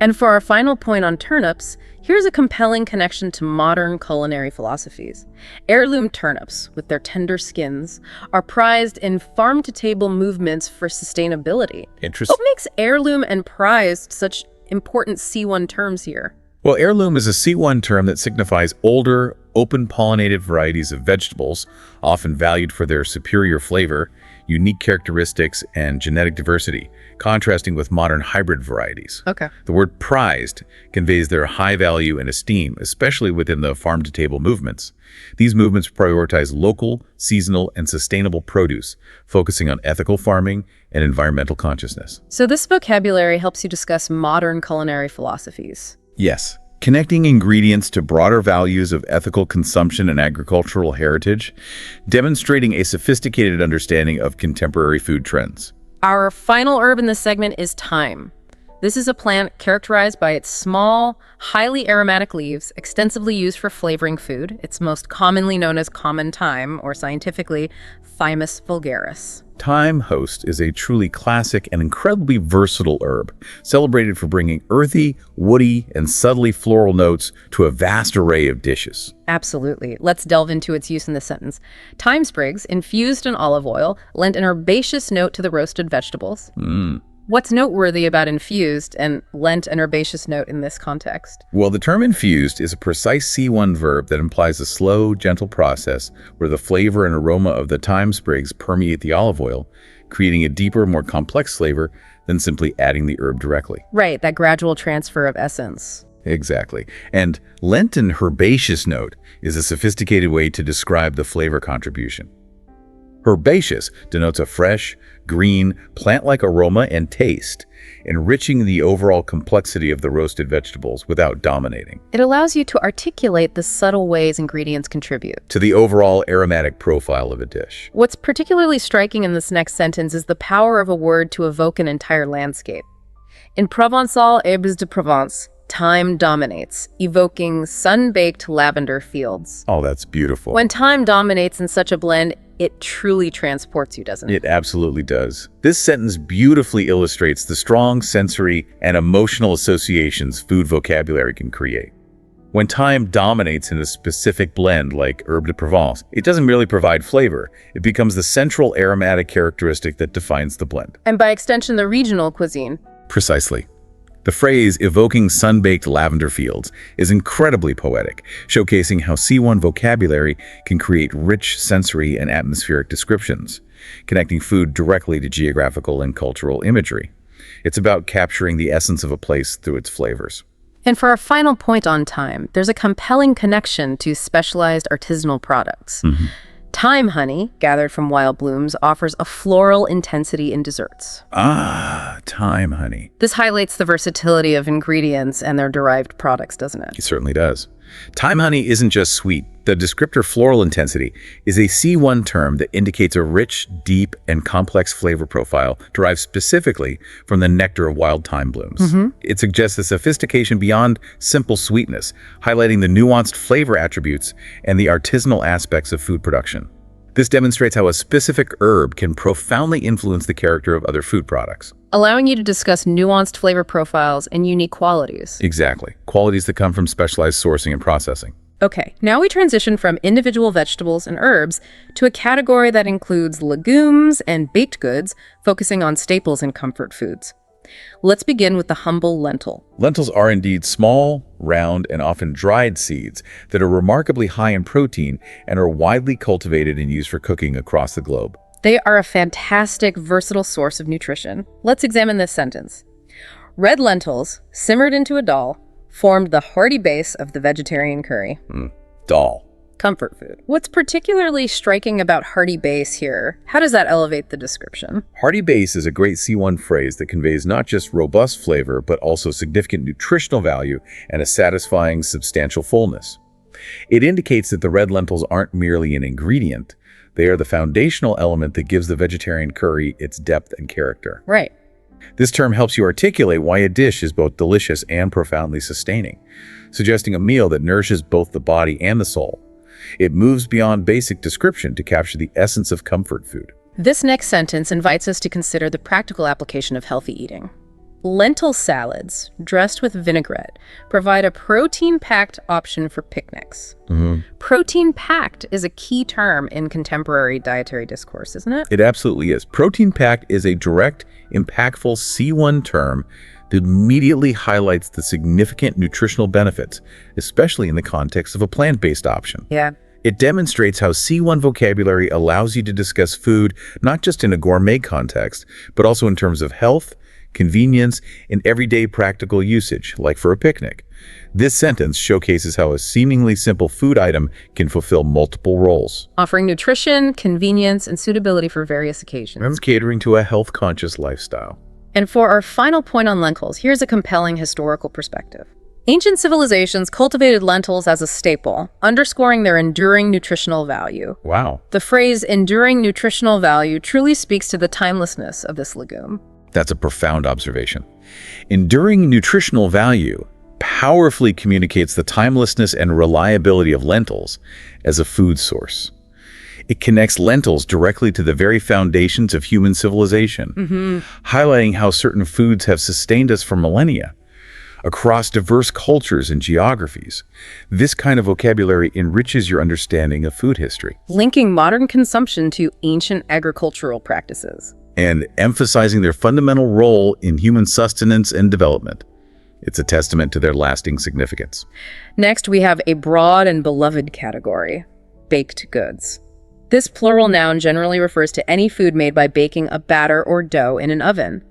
And for our final point on turnips, here's a compelling connection to modern culinary philosophies. Heirloom turnips, with their tender skins, are prized in farm-to-table movements for sustainability. Interesting. What makes heirloom and prized such important C1 terms here? Well, heirloom is a C1 term that signifies older, open-pollinated varieties of vegetables, often valued for their superior flavor, unique characteristics, and genetic diversity, contrasting with modern hybrid varieties. Okay. The word prized conveys their high value and esteem, especially within the farm-to-table movements. These movements prioritize local, seasonal, and sustainable produce, focusing on ethical farming and environmental consciousness. So this vocabulary helps you discuss modern culinary philosophies. Yes. Connecting ingredients to broader values of ethical consumption and agricultural heritage, demonstrating a sophisticated understanding of contemporary food trends. Our final herb in this segment is thyme. This is a plant characterized by its small, highly aromatic leaves, extensively used for flavoring food. It's most commonly known as common thyme, or scientifically, Thymus vulgaris. Thyme host is a truly classic and incredibly versatile herb, celebrated for bringing earthy, woody, and subtly floral notes to a vast array of dishes. Absolutely. Let's delve into its use in this sentence. Thyme sprigs, infused in olive oil, lent an herbaceous note to the roasted vegetables. What's noteworthy about infused and lent an herbaceous note in this context? Well, the term infused is a precise C1 verb that implies a slow, gentle process where the flavor and aroma of the thyme sprigs permeate the olive oil, creating a deeper, more complex flavor than simply adding the herb directly. Right, that gradual transfer of essence. Exactly. And lent an herbaceous note is a sophisticated way to describe the flavor contribution. Herbaceous denotes a fresh, green, plant-like aroma and taste, enriching the overall complexity of the roasted vegetables without dominating. It allows you to articulate the subtle ways ingredients contribute to the overall aromatic profile of a dish. What's particularly striking in this next sentence is the power of a word to evoke an entire landscape. In Provençal herbes de Provence, thyme dominates, evoking sun-baked lavender fields. Oh, that's beautiful. When thyme dominates in such a blend, it truly transports you, doesn't it? It absolutely does. This sentence beautifully illustrates the strong sensory and emotional associations food vocabulary can create. When thyme dominates in a specific blend like herbe de Provence, it doesn't merely provide flavor, it becomes the central aromatic characteristic that defines the blend. And by extension, the regional cuisine. Precisely. The phrase evoking sun-baked lavender fields is incredibly poetic, showcasing how C1 vocabulary can create rich sensory and atmospheric descriptions, connecting food directly to geographical and cultural imagery. It's about capturing the essence of a place through its flavors. And for our final point on thyme, there's a compelling connection to specialized artisanal products. Thyme honey, gathered from wild blooms, offers a floral intensity in desserts. Ah, thyme honey. This highlights the versatility of ingredients and their derived products, doesn't it? It certainly does. Thyme honey isn't just sweet. The descriptor floral intensity is a C1 term that indicates a rich, deep, and complex flavor profile derived specifically from the nectar of wild thyme blooms. It suggests a sophistication beyond simple sweetness, highlighting the nuanced flavor attributes and the artisanal aspects of food production. This demonstrates how a specific herb can profoundly influence the character of other food products, allowing you to discuss nuanced flavor profiles and unique qualities. Exactly. Qualities that come from specialized sourcing and processing. Okay, now we transition from individual vegetables and herbs to a category that includes legumes and baked goods, focusing on staples and comfort foods. Let's begin with the humble lentil. Lentils are indeed small, round, and often dried seeds that are remarkably high in protein and are widely cultivated and used for cooking across the globe. They are a fantastic, versatile source of nutrition. Let's examine this sentence. Red lentils, simmered into a dal, formed the hearty base of the vegetarian curry. Dal. Comfort food. What's particularly striking about hearty base here? How does that elevate the description? Hearty base is a great C1 phrase that conveys not just robust flavor, but also significant nutritional value and a satisfying, substantial fullness. It indicates that the red lentils aren't merely an ingredient. They are the foundational element that gives the vegetarian curry its depth and character. Right. This term helps you articulate why a dish is both delicious and profoundly sustaining, suggesting a meal that nourishes both the body and the soul. It moves beyond basic description to capture the essence of comfort food. This next sentence invites us to consider the practical application of healthy eating. Lentil salads, dressed with vinaigrette, provide a protein-packed option for picnics. Protein-packed is a key term in contemporary dietary discourse, isn't it? It absolutely is. Protein-packed is a direct, impactful C1 term that immediately highlights the significant nutritional benefits, especially in the context of a plant-based option. Yeah. It demonstrates how C1 vocabulary allows you to discuss food not just in a gourmet context, but also in terms of health, convenience, and everyday practical usage, like for a picnic. This sentence showcases how a seemingly simple food item can fulfill multiple roles, Offering nutrition, convenience, and suitability for various occasions. and catering to a health-conscious lifestyle. And for our final point on lentils, here's a compelling historical perspective. Ancient civilizations cultivated lentils as a staple, underscoring their enduring nutritional value. Wow. The phrase enduring nutritional value truly speaks to the timelessness of this legume. That's a profound observation. Enduring nutritional value powerfully communicates the timelessness and reliability of lentils as a food source. It connects lentils directly to the very foundations of human civilization, highlighting how certain foods have sustained us for millennia across diverse cultures and geographies. This kind of vocabulary enriches your understanding of food history Linking modern consumption to ancient agricultural practices. and emphasizing their fundamental role in human sustenance and development. It's a testament to their lasting significance. Next, we have a broad and beloved category, baked goods. This plural noun generally refers to any food made by baking a batter or dough in an oven.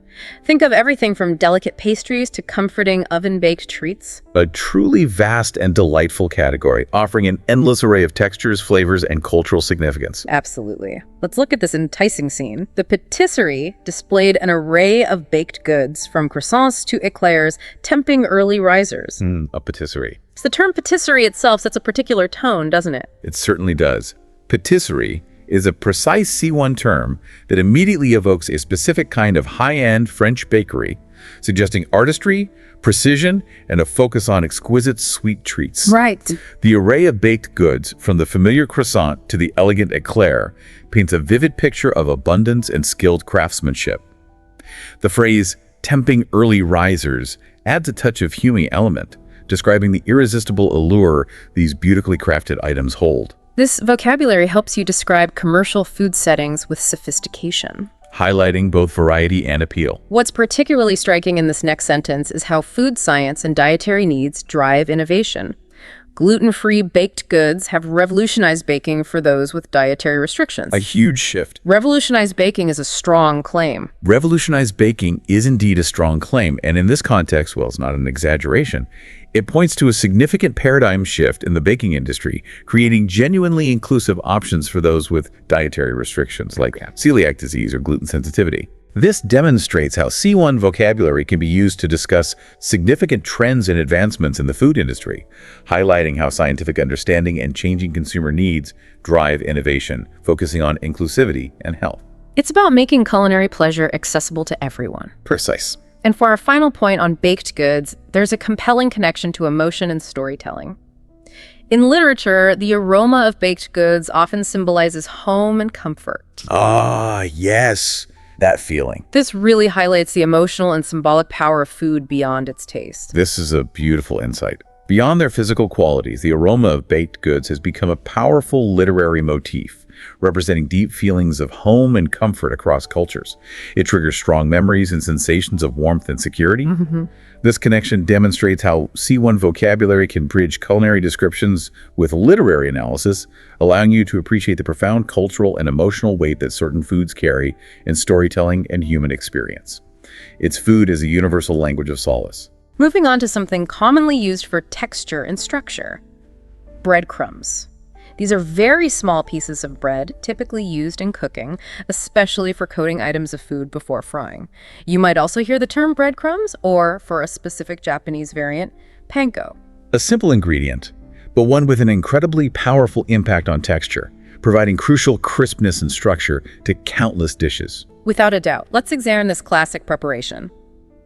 Think of everything from delicate pastries to comforting oven-baked treats. A truly vast and delightful category, offering an endless array of textures, flavors, and cultural significance. Absolutely. Let's look at this enticing scene. The patisserie displayed an array of baked goods, from croissants to eclairs, tempting early risers. A patisserie. The term patisserie itself sets a particular tone, doesn't it? It certainly does. Patisserie is a precise C1 term that immediately evokes a specific kind of high-end French bakery, suggesting artistry, precision, and a focus on exquisite sweet treats. Right. The array of baked goods, from the familiar croissant to the elegant eclair, paints a vivid picture of abundance and skilled craftsmanship. The phrase, tempting early risers, adds a touch of human element, describing the irresistible allure these beautifully crafted items hold. This vocabulary helps you describe commercial food settings with sophistication. Highlighting both variety and appeal. What's particularly striking in this next sentence is how food science and dietary needs drive innovation. Gluten-free baked goods have revolutionized baking for those with dietary restrictions. A huge shift. Revolutionized baking is a strong claim. Revolutionized baking is indeed a strong claim, and in this context, well, it's not an exaggeration. It points to a significant paradigm shift in the baking industry, creating genuinely inclusive options for those with dietary restrictions like celiac disease or gluten sensitivity. This demonstrates how C1 vocabulary can be used to discuss significant trends and advancements in the food industry, highlighting how scientific understanding and changing consumer needs drive innovation, focusing on inclusivity and health. It's about making culinary pleasure accessible to everyone. Precise. And for our final point on baked goods, there's a compelling connection to emotion and storytelling. In literature, the aroma of baked goods often symbolizes home and comfort. Ah, yes. That feeling. This really highlights the emotional and symbolic power of food beyond its taste. This is a beautiful insight. Beyond their physical qualities, the aroma of baked goods has become a powerful literary motif, representing deep feelings of home and comfort across cultures. It triggers strong memories and sensations of warmth and security. This connection demonstrates how C1 vocabulary can bridge culinary descriptions with literary analysis, allowing you to appreciate the profound cultural and emotional weight that certain foods carry in storytelling and human experience. It's food as a universal language of solace. Moving on to something commonly used for texture and structure: breadcrumbs. These are very small pieces of bread, typically used in cooking, especially for coating items of food before frying. You might also hear the term breadcrumbs, or, for a specific Japanese variant, panko. A simple ingredient, but one with an incredibly powerful impact on texture, providing crucial crispness and structure to countless dishes. Without a doubt, let's examine this classic preparation.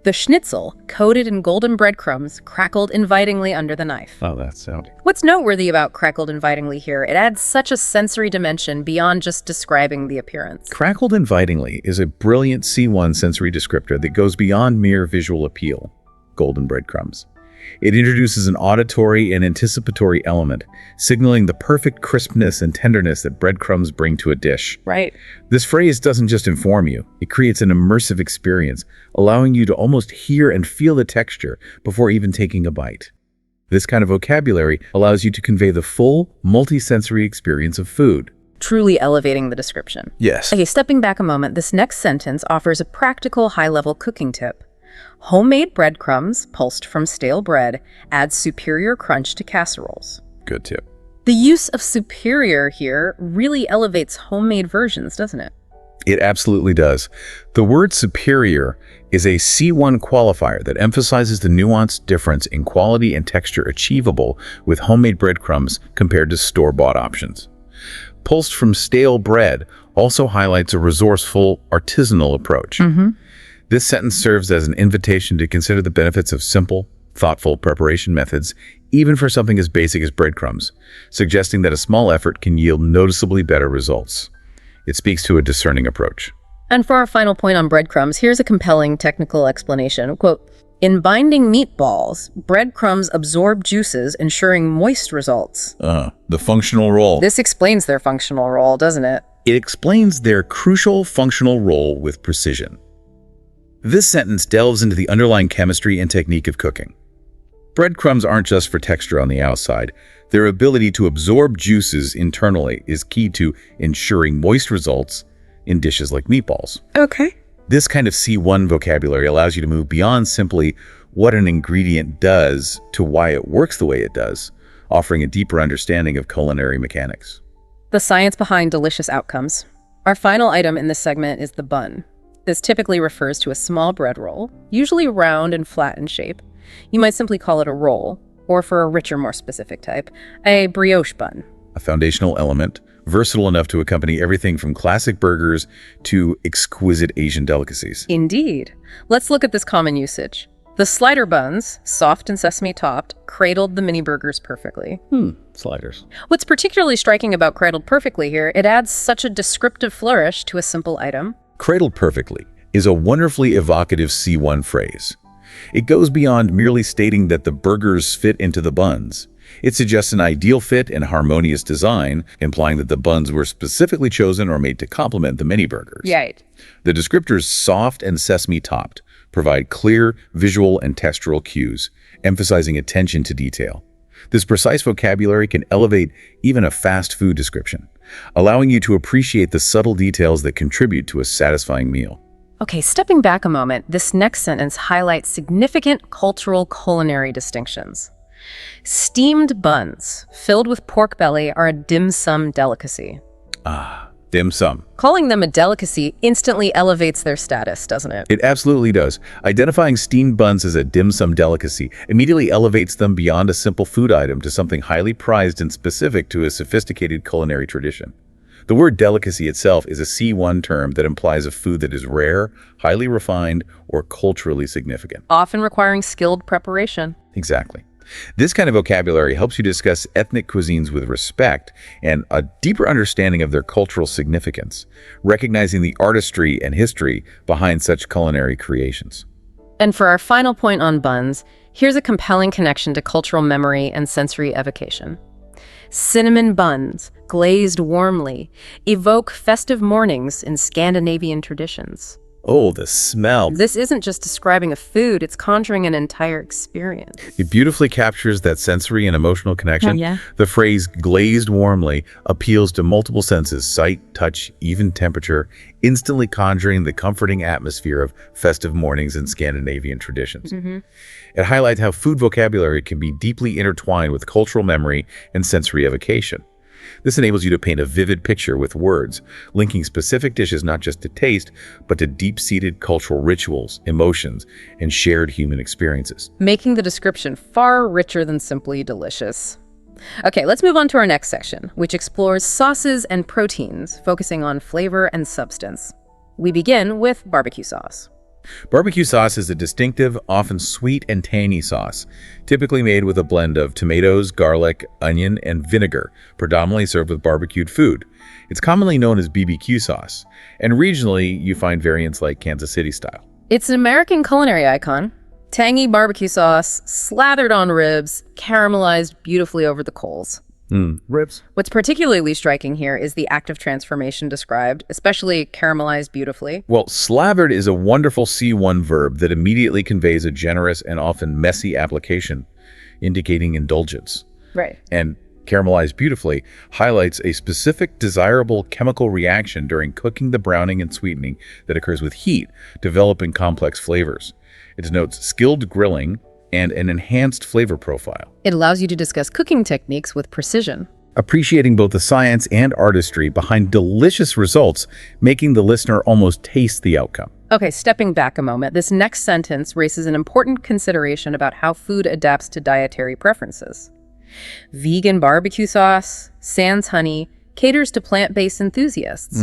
The schnitzel, coated in golden breadcrumbs, crackled invitingly under the knife. Oh, that sound. What's noteworthy about crackled invitingly here, it adds such a sensory dimension beyond just describing the appearance. Crackled invitingly is a brilliant C1 sensory descriptor that goes beyond mere visual appeal. Golden breadcrumbs. It introduces an auditory and anticipatory element, signaling the perfect crispness and tenderness that breadcrumbs bring to a dish. Right. This phrase doesn't just inform you, it creates an immersive experience, allowing you to almost hear and feel the texture before even taking a bite. This kind of vocabulary allows you to convey the full, multi-sensory experience of food. Truly elevating the description. Yes. Okay, stepping back a moment, this next sentence offers a practical high-level cooking tip. Homemade breadcrumbs, pulsed from stale bread, adds superior crunch to casseroles. Good tip. The use of superior here really elevates homemade versions, doesn't it? It absolutely does. The word superior is a C1 qualifier that emphasizes the nuanced difference in quality and texture achievable with homemade breadcrumbs compared to store-bought options. Pulsed from stale bread also highlights a resourceful, artisanal approach. This sentence serves as an invitation to consider the benefits of simple, thoughtful preparation methods, even for something as basic as breadcrumbs, suggesting that a small effort can yield noticeably better results. It speaks to a discerning approach. And for our final point on breadcrumbs, here's a compelling technical explanation. Quote, "In binding meatballs, breadcrumbs absorb juices, ensuring moist results." The functional role. This explains their functional role, doesn't it? It explains their crucial functional role with precision. This sentence delves into the underlying chemistry and technique of cooking. Breadcrumbs aren't just for texture on the outside. Their ability to absorb juices internally is key to ensuring moist results in dishes like meatballs. Okay. This kind of C1 vocabulary allows you to move beyond simply what an ingredient does to why it works the way it does, offering a deeper understanding of culinary mechanics. The science behind delicious outcomes. Our final item in this segment is the bun. This typically refers to a small bread roll, usually round and flat in shape. You might simply call it a roll, or for a richer, more specific type, a brioche bun. A foundational element, versatile enough to accompany everything from classic burgers to exquisite Asian delicacies. Indeed. Let's look at this common usage. The slider buns, soft and sesame-topped, cradled the mini burgers perfectly. Sliders. What's particularly striking about cradled perfectly here, it adds such a descriptive flourish to a simple item. Cradled perfectly is a wonderfully evocative C1 phrase. It goes beyond merely stating that the burgers fit into the buns. It suggests an ideal fit and harmonious design, implying that the buns were specifically chosen or made to complement the mini burgers. Right. The descriptors soft and sesame-topped provide clear visual and textural cues, emphasizing attention to detail. This precise vocabulary can elevate even a fast food description, allowing you to appreciate the subtle details that contribute to a satisfying meal. Okay, stepping back a moment, this next sentence highlights significant cultural culinary distinctions. Steamed buns filled with pork belly are a dim sum delicacy. Dim sum. Calling them a delicacy instantly elevates their status, doesn't it? It absolutely does. Identifying steamed buns as a dim sum delicacy immediately elevates them beyond a simple food item to something highly prized and specific to a sophisticated culinary tradition. The word delicacy itself is a C1 term that implies a food that is rare, highly refined, or culturally significant. Often requiring skilled preparation. Exactly. This kind of vocabulary helps you discuss ethnic cuisines with respect and a deeper understanding of their cultural significance, recognizing the artistry and history behind such culinary creations. And for our final point on buns, here's a compelling connection to cultural memory and sensory evocation. Cinnamon buns, glazed warmly, evoke festive mornings in Scandinavian traditions. Oh, the smell. This isn't just describing a food, it's conjuring an entire experience. It beautifully captures that sensory and emotional connection. Oh, yeah. The phrase glazed warmly appeals to multiple senses, sight, touch, even temperature, instantly conjuring the comforting atmosphere of festive mornings in Scandinavian traditions. It highlights how food vocabulary can be deeply intertwined with cultural memory and sensory evocation. This enables you to paint a vivid picture with words, linking specific dishes not just to taste, but to deep-seated cultural rituals, emotions, and shared human experiences. Making the description far richer than simply delicious. Okay, let's move on to our next section, which explores sauces and proteins, focusing on flavor and substance. We begin with barbecue sauce. Barbecue sauce is a distinctive, often sweet and tangy sauce, typically made with a blend of tomatoes, garlic, onion, and vinegar, predominantly served with barbecued food. It's commonly known as BBQ sauce, and regionally, you find variants like Kansas City style. It's an American culinary icon. Tangy barbecue sauce, slathered on ribs, caramelized beautifully over the coals. Ribs. What's particularly striking here is the active transformation described, especially caramelized beautifully. Well, slathered is a wonderful C1 verb that immediately conveys a generous and often messy application, indicating indulgence. Right. And caramelized beautifully highlights a specific desirable chemical reaction during cooking, the browning and sweetening that occurs with heat, developing complex flavors. It denotes skilled grilling and an enhanced flavor profile. It allows you to discuss cooking techniques with precision. Appreciating both the science and artistry behind delicious results, making the listener almost taste the outcome. Okay, stepping back a moment, this next sentence raises an important consideration about how food adapts to dietary preferences. Vegan barbecue sauce, sans honey, caters to plant-based enthusiasts.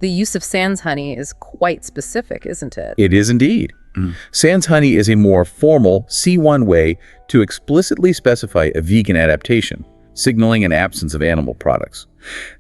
The use of sans honey is quite specific, isn't it? It is indeed. Sans honey is a more formal C1 way to explicitly specify a vegan adaptation, signaling an absence of animal products.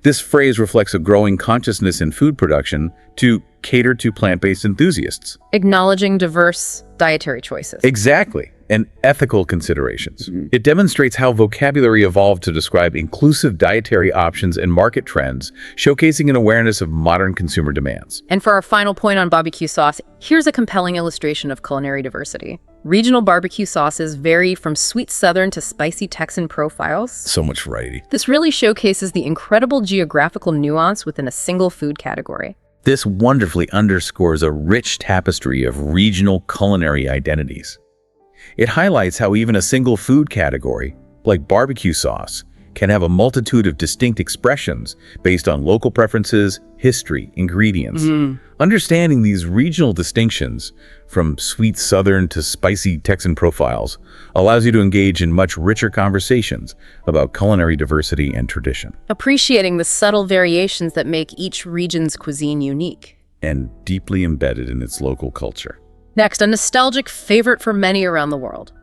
This phrase reflects a growing consciousness in food production to cater to plant-based enthusiasts. Acknowledging diverse dietary choices. Exactly, and ethical considerations. It demonstrates how vocabulary evolved to describe inclusive dietary options and market trends, showcasing an awareness of modern consumer demands. And for our final point on barbecue sauce, here's a compelling illustration of culinary diversity. Regional barbecue sauces vary from sweet Southern to spicy Texan profiles. So much variety. This really showcases the incredible geographical nuance within a single food category. This wonderfully underscores a rich tapestry of regional culinary identities. It highlights how even a single food category, like barbecue sauce, can have a multitude of distinct expressions based on local preferences, history, ingredients. Understanding these regional distinctions, from sweet Southern to spicy Texan profiles, allows you to engage in much richer conversations about culinary diversity and tradition. Appreciating the subtle variations that make each region's cuisine unique. And deeply embedded in its local culture. Next, a nostalgic favorite for many around the world.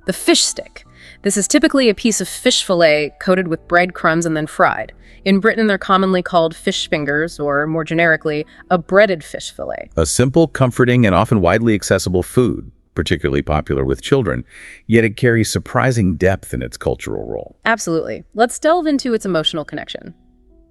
The fish stick. This is typically a piece of fish fillet coated with breadcrumbs and then fried. In Britain, they're commonly called fish fingers, or more generically, a breaded fish fillet. A simple, comforting, and often widely accessible food, particularly popular with children, yet it carries surprising depth in its cultural role. Absolutely. Let's delve into its emotional connection.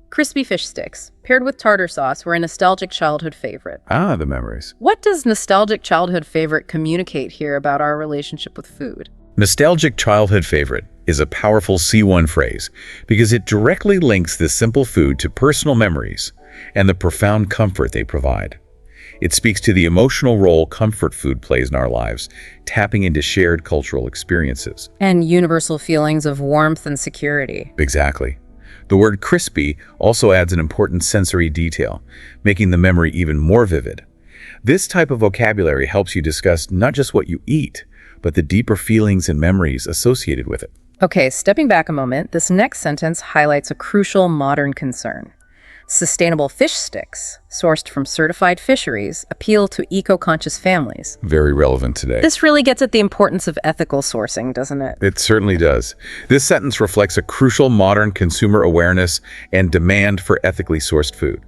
Crispy fish sticks, paired with tartar sauce, were a nostalgic childhood favorite. Ah, the memories. What does nostalgic childhood favorite communicate here about our relationship with food? Nostalgic childhood favorite is a powerful C1 phrase because it directly links this simple food to personal memories and the profound comfort they provide. It speaks to the emotional role comfort food plays in our lives, tapping into shared cultural experiences. And universal feelings of warmth and security. Exactly. The word crispy also adds an important sensory detail, making the memory even more vivid. This type of vocabulary helps you discuss not just what you eat, but the deeper feelings and memories associated with it. Okay, stepping back a moment, this next sentence highlights a crucial modern concern. Sustainable fish sticks, sourced from certified fisheries, appeal to eco-conscious families. Very relevant today. This really gets at the importance of ethical sourcing, doesn't it? It certainly does. This sentence reflects a crucial modern consumer awareness and demand for ethically sourced food.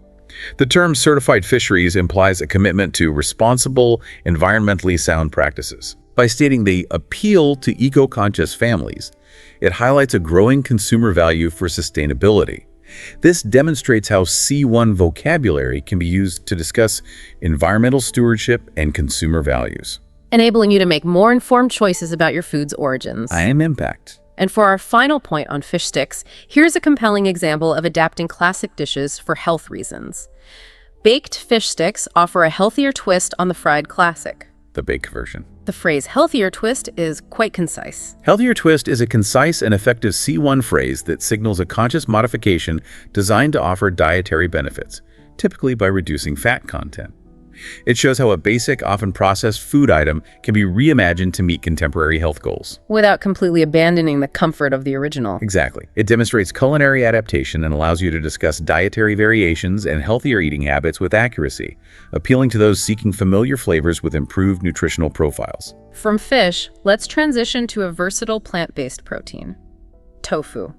The term certified fisheries implies a commitment to responsible, environmentally sound practices. By stating they appeal to eco-conscious families, It highlights a growing consumer value for sustainability. This demonstrates how C1 vocabulary can be used to discuss environmental stewardship and consumer values. Enabling you to make more informed choices about your food's origins. I am impact. And for our final point on fish sticks, here's a compelling example of adapting classic dishes for health reasons. Baked fish sticks offer a healthier twist on the fried classic. The baked version. The phrase healthier twist is quite concise. Healthier twist is a concise and effective C1 phrase that signals a conscious modification designed to offer dietary benefits, typically by reducing fat content. It shows how a basic, often processed food item can be reimagined to meet contemporary health goals. Without completely abandoning the comfort of the original. Exactly. It demonstrates culinary adaptation and allows you to discuss dietary variations and healthier eating habits with accuracy, appealing to those seeking familiar flavors with improved nutritional profiles. From fish, let's transition to a versatile plant-based protein. Tofu.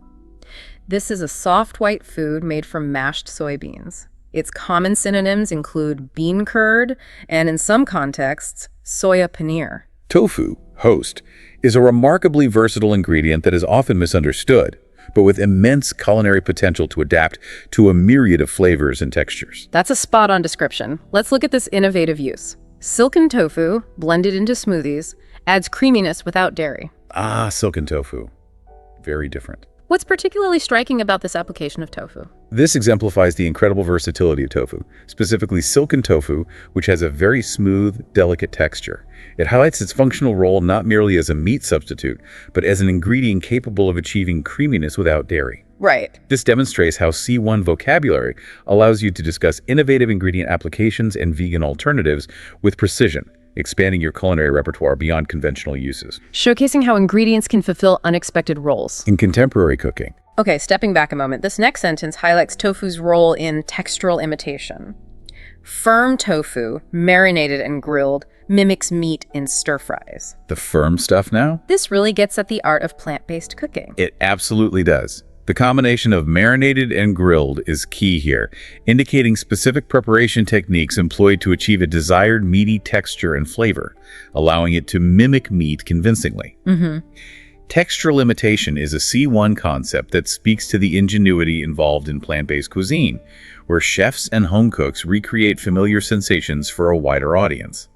This is a soft white food made from mashed soybeans. Its common synonyms include bean curd and, in some contexts, soya paneer. Tofu, host, is a remarkably versatile ingredient that is often misunderstood, but with immense culinary potential to adapt to a myriad of flavors and textures. That's a spot-on description. Let's look at this innovative use. Silken tofu, blended into smoothies, adds creaminess without dairy. Ah, silken tofu. Very different. What's particularly striking about this application of tofu? This exemplifies the incredible versatility of tofu, specifically silken tofu, which has a very smooth, delicate texture. It highlights its functional role not merely as a meat substitute, but as an ingredient capable of achieving creaminess without dairy. Right. This demonstrates how C1 vocabulary allows you to discuss innovative ingredient applications and vegan alternatives with precision, expanding your culinary repertoire beyond conventional uses. Showcasing how ingredients can fulfill unexpected roles. In contemporary cooking. Okay, stepping back a moment, this next sentence highlights tofu's role in textural imitation. Firm tofu, marinated and grilled, mimics meat in stir-fries. The firm stuff now? This really gets at the art of plant-based cooking. It absolutely does. The combination of marinated and grilled is key here, indicating specific preparation techniques employed to achieve a desired meaty texture and flavor, allowing it to mimic meat convincingly. Textural imitation is a C1 concept that speaks to the ingenuity involved in plant-based cuisine, where chefs and home cooks recreate familiar sensations for a wider audience.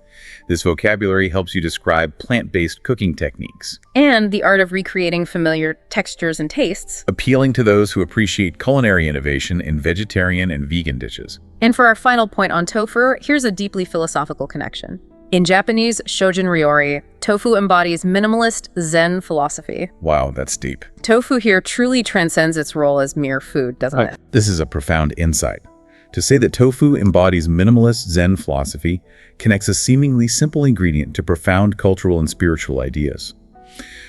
This vocabulary helps you describe plant-based cooking techniques. And the art of recreating familiar textures and tastes. Appealing to those who appreciate culinary innovation in vegetarian and vegan dishes. And for our final point on tofu, here's a deeply philosophical connection. In Japanese Shojin Ryori, tofu embodies minimalist Zen philosophy. Wow, that's deep. Tofu here truly transcends its role as mere food, doesn't it? This is a profound insight. To say that tofu embodies minimalist Zen philosophy connects a seemingly simple ingredient to profound cultural and spiritual ideas.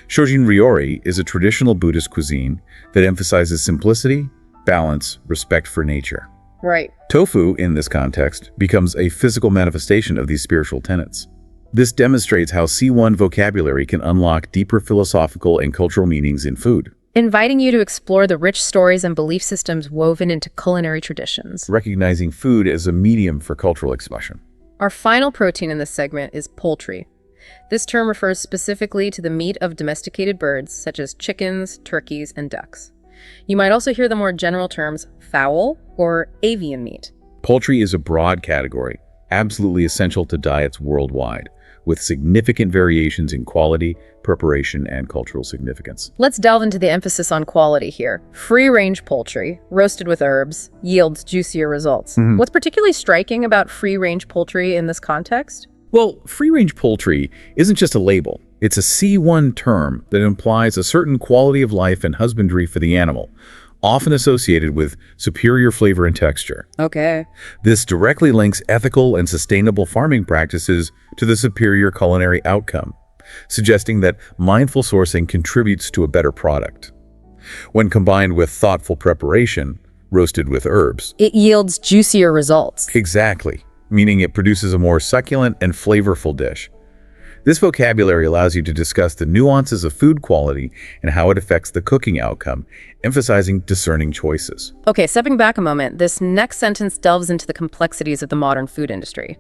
Shojin Ryori is a traditional Buddhist cuisine that emphasizes simplicity, balance, respect for nature. Right. Tofu, in this context, becomes a physical manifestation of these spiritual tenets. This demonstrates how C1 vocabulary can unlock deeper philosophical and cultural meanings in food. Inviting you to explore the rich stories and belief systems woven into culinary traditions. Recognizing food as a medium for cultural expression. Our final protein in this segment is poultry. This term refers specifically to the meat of domesticated birds, such as chickens, turkeys, and ducks. You might also hear the more general terms fowl or avian meat. Poultry is a broad category, absolutely essential to diets worldwide, with significant variations in quality, preparation, and cultural significance. Let's delve into the emphasis on quality here. Free-range poultry, roasted with herbs, yields juicier results. What's particularly striking about free-range poultry in this context? Well, free-range poultry isn't just a label. It's a C1 term that implies a certain quality of life and husbandry for the animal, often associated with superior flavor and texture. Okay. This directly links ethical and sustainable farming practices to the superior culinary outcome, suggesting that mindful sourcing contributes to a better product. When combined with thoughtful preparation, roasted with herbs, it yields juicier results. Exactly, meaning it produces a more succulent and flavorful dish. This vocabulary allows you to discuss the nuances of food quality and how it affects the cooking outcome, emphasizing discerning choices. Okay, stepping back a moment, this next sentence delves into the complexities of the modern food industry.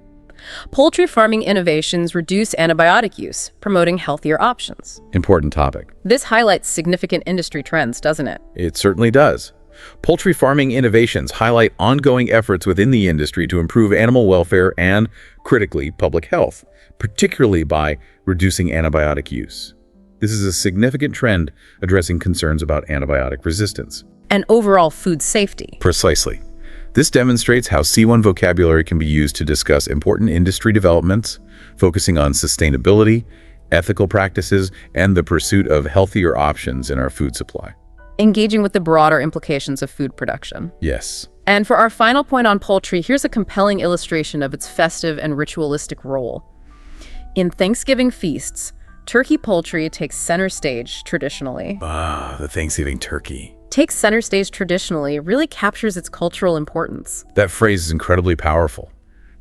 Poultry farming innovations reduce antibiotic use, promoting healthier options. Important topic. This highlights significant industry trends, doesn't it? It certainly does. Poultry farming innovations highlight ongoing efforts within the industry to improve animal welfare and, critically, public health, particularly by reducing antibiotic use. This is a significant trend addressing concerns about antibiotic resistance. And overall food safety. Precisely. This demonstrates how C1 vocabulary can be used to discuss important industry developments, focusing on sustainability, ethical practices, and the pursuit of healthier options in our food supply. Engaging with the broader implications of food production. Yes. And for our final point on poultry, here's a compelling illustration of its festive and ritualistic role. In Thanksgiving feasts, turkey poultry takes center stage traditionally. The Thanksgiving turkey. Takes center stage traditionally really captures its cultural importance. That phrase is incredibly powerful.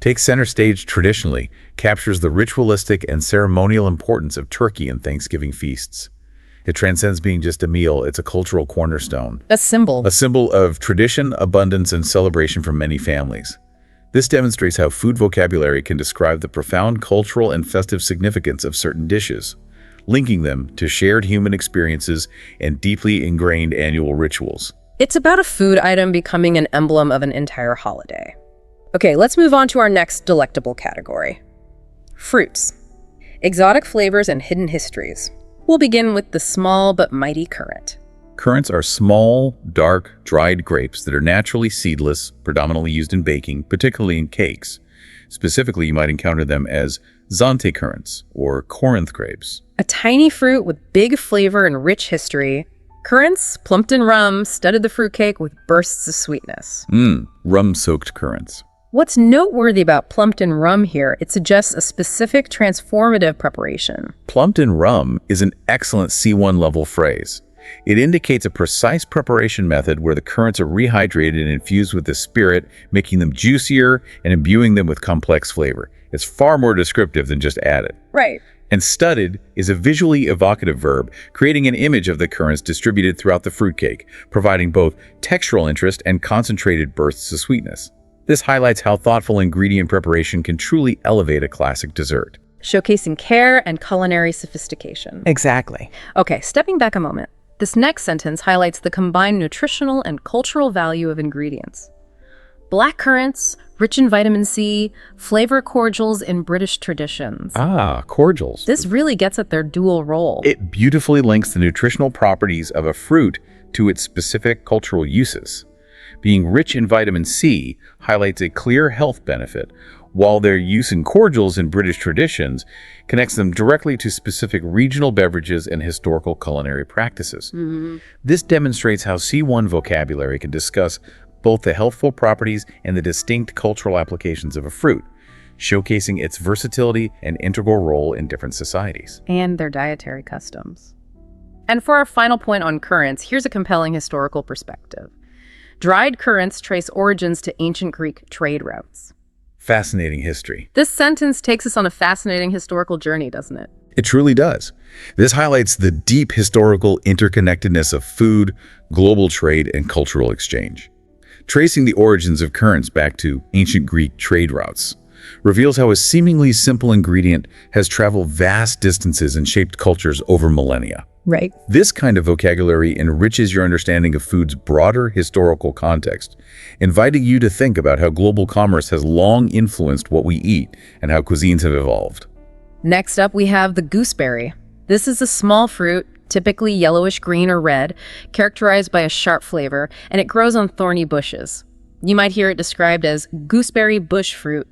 Takes center stage traditionally captures the ritualistic and ceremonial importance of turkey in Thanksgiving feasts. It transcends being just a meal. It's a cultural cornerstone. A symbol. A symbol of tradition, abundance, and celebration for many families. This demonstrates how food vocabulary can describe the profound cultural and festive significance of certain dishes, linking them to shared human experiences and deeply ingrained annual rituals. It's about a food item becoming an emblem of an entire holiday. Okay, let's move on to our next delectable category. Fruits. Exotic flavors and hidden histories. We'll begin with the small but mighty currant. Currants are small, dark, dried grapes that are naturally seedless, predominantly used in baking, particularly in cakes. Specifically, you might encounter them as Zante currants or Corinth grapes. A tiny fruit with big flavor and rich history. Currants, plumped in rum, studded the fruitcake with bursts of sweetness. Rum-soaked currants. What's noteworthy about plumped in rum here, it suggests a specific transformative preparation. Plumped in rum is an excellent C1 level phrase. It indicates a precise preparation method where the currants are rehydrated and infused with the spirit, making them juicier and imbuing them with complex flavor. It's far more descriptive than just added. Right. And studded is a visually evocative verb, creating an image of the currants distributed throughout the fruitcake, providing both textural interest and concentrated bursts of sweetness. This highlights how thoughtful ingredient preparation can truly elevate a classic dessert. Showcasing care and culinary sophistication. Exactly. Okay, stepping back a moment. This next sentence highlights the combined nutritional and cultural value of ingredients. Black currants, rich in vitamin C, flavor cordials in British traditions. Cordials. This really gets at their dual role. It beautifully links the nutritional properties of a fruit to its specific cultural uses. Being rich in vitamin C highlights a clear health benefit, while their use in cordials in British traditions connects them directly to specific regional beverages and historical culinary practices. This demonstrates how C1 vocabulary can discuss both the healthful properties and the distinct cultural applications of a fruit, showcasing its versatility and integral role in different societies. And their dietary customs. And for our final point on currants, here's a compelling historical perspective. Dried currants trace origins to ancient Greek trade routes. Fascinating history. This sentence takes us on a fascinating historical journey, doesn't it? It truly does. This highlights the deep historical interconnectedness of food, global trade, and cultural exchange. Tracing the origins of currants back to ancient Greek trade routes reveals how a seemingly simple ingredient has traveled vast distances and shaped cultures over millennia. Right. This kind of vocabulary enriches your understanding of food's broader historical context, inviting you to think about how global commerce has long influenced what we eat and how cuisines have evolved. Next up, we have the gooseberry. This is a small fruit, typically yellowish green or red, characterized by a sharp flavor, and it grows on thorny bushes. You might hear it described as gooseberry bush fruit,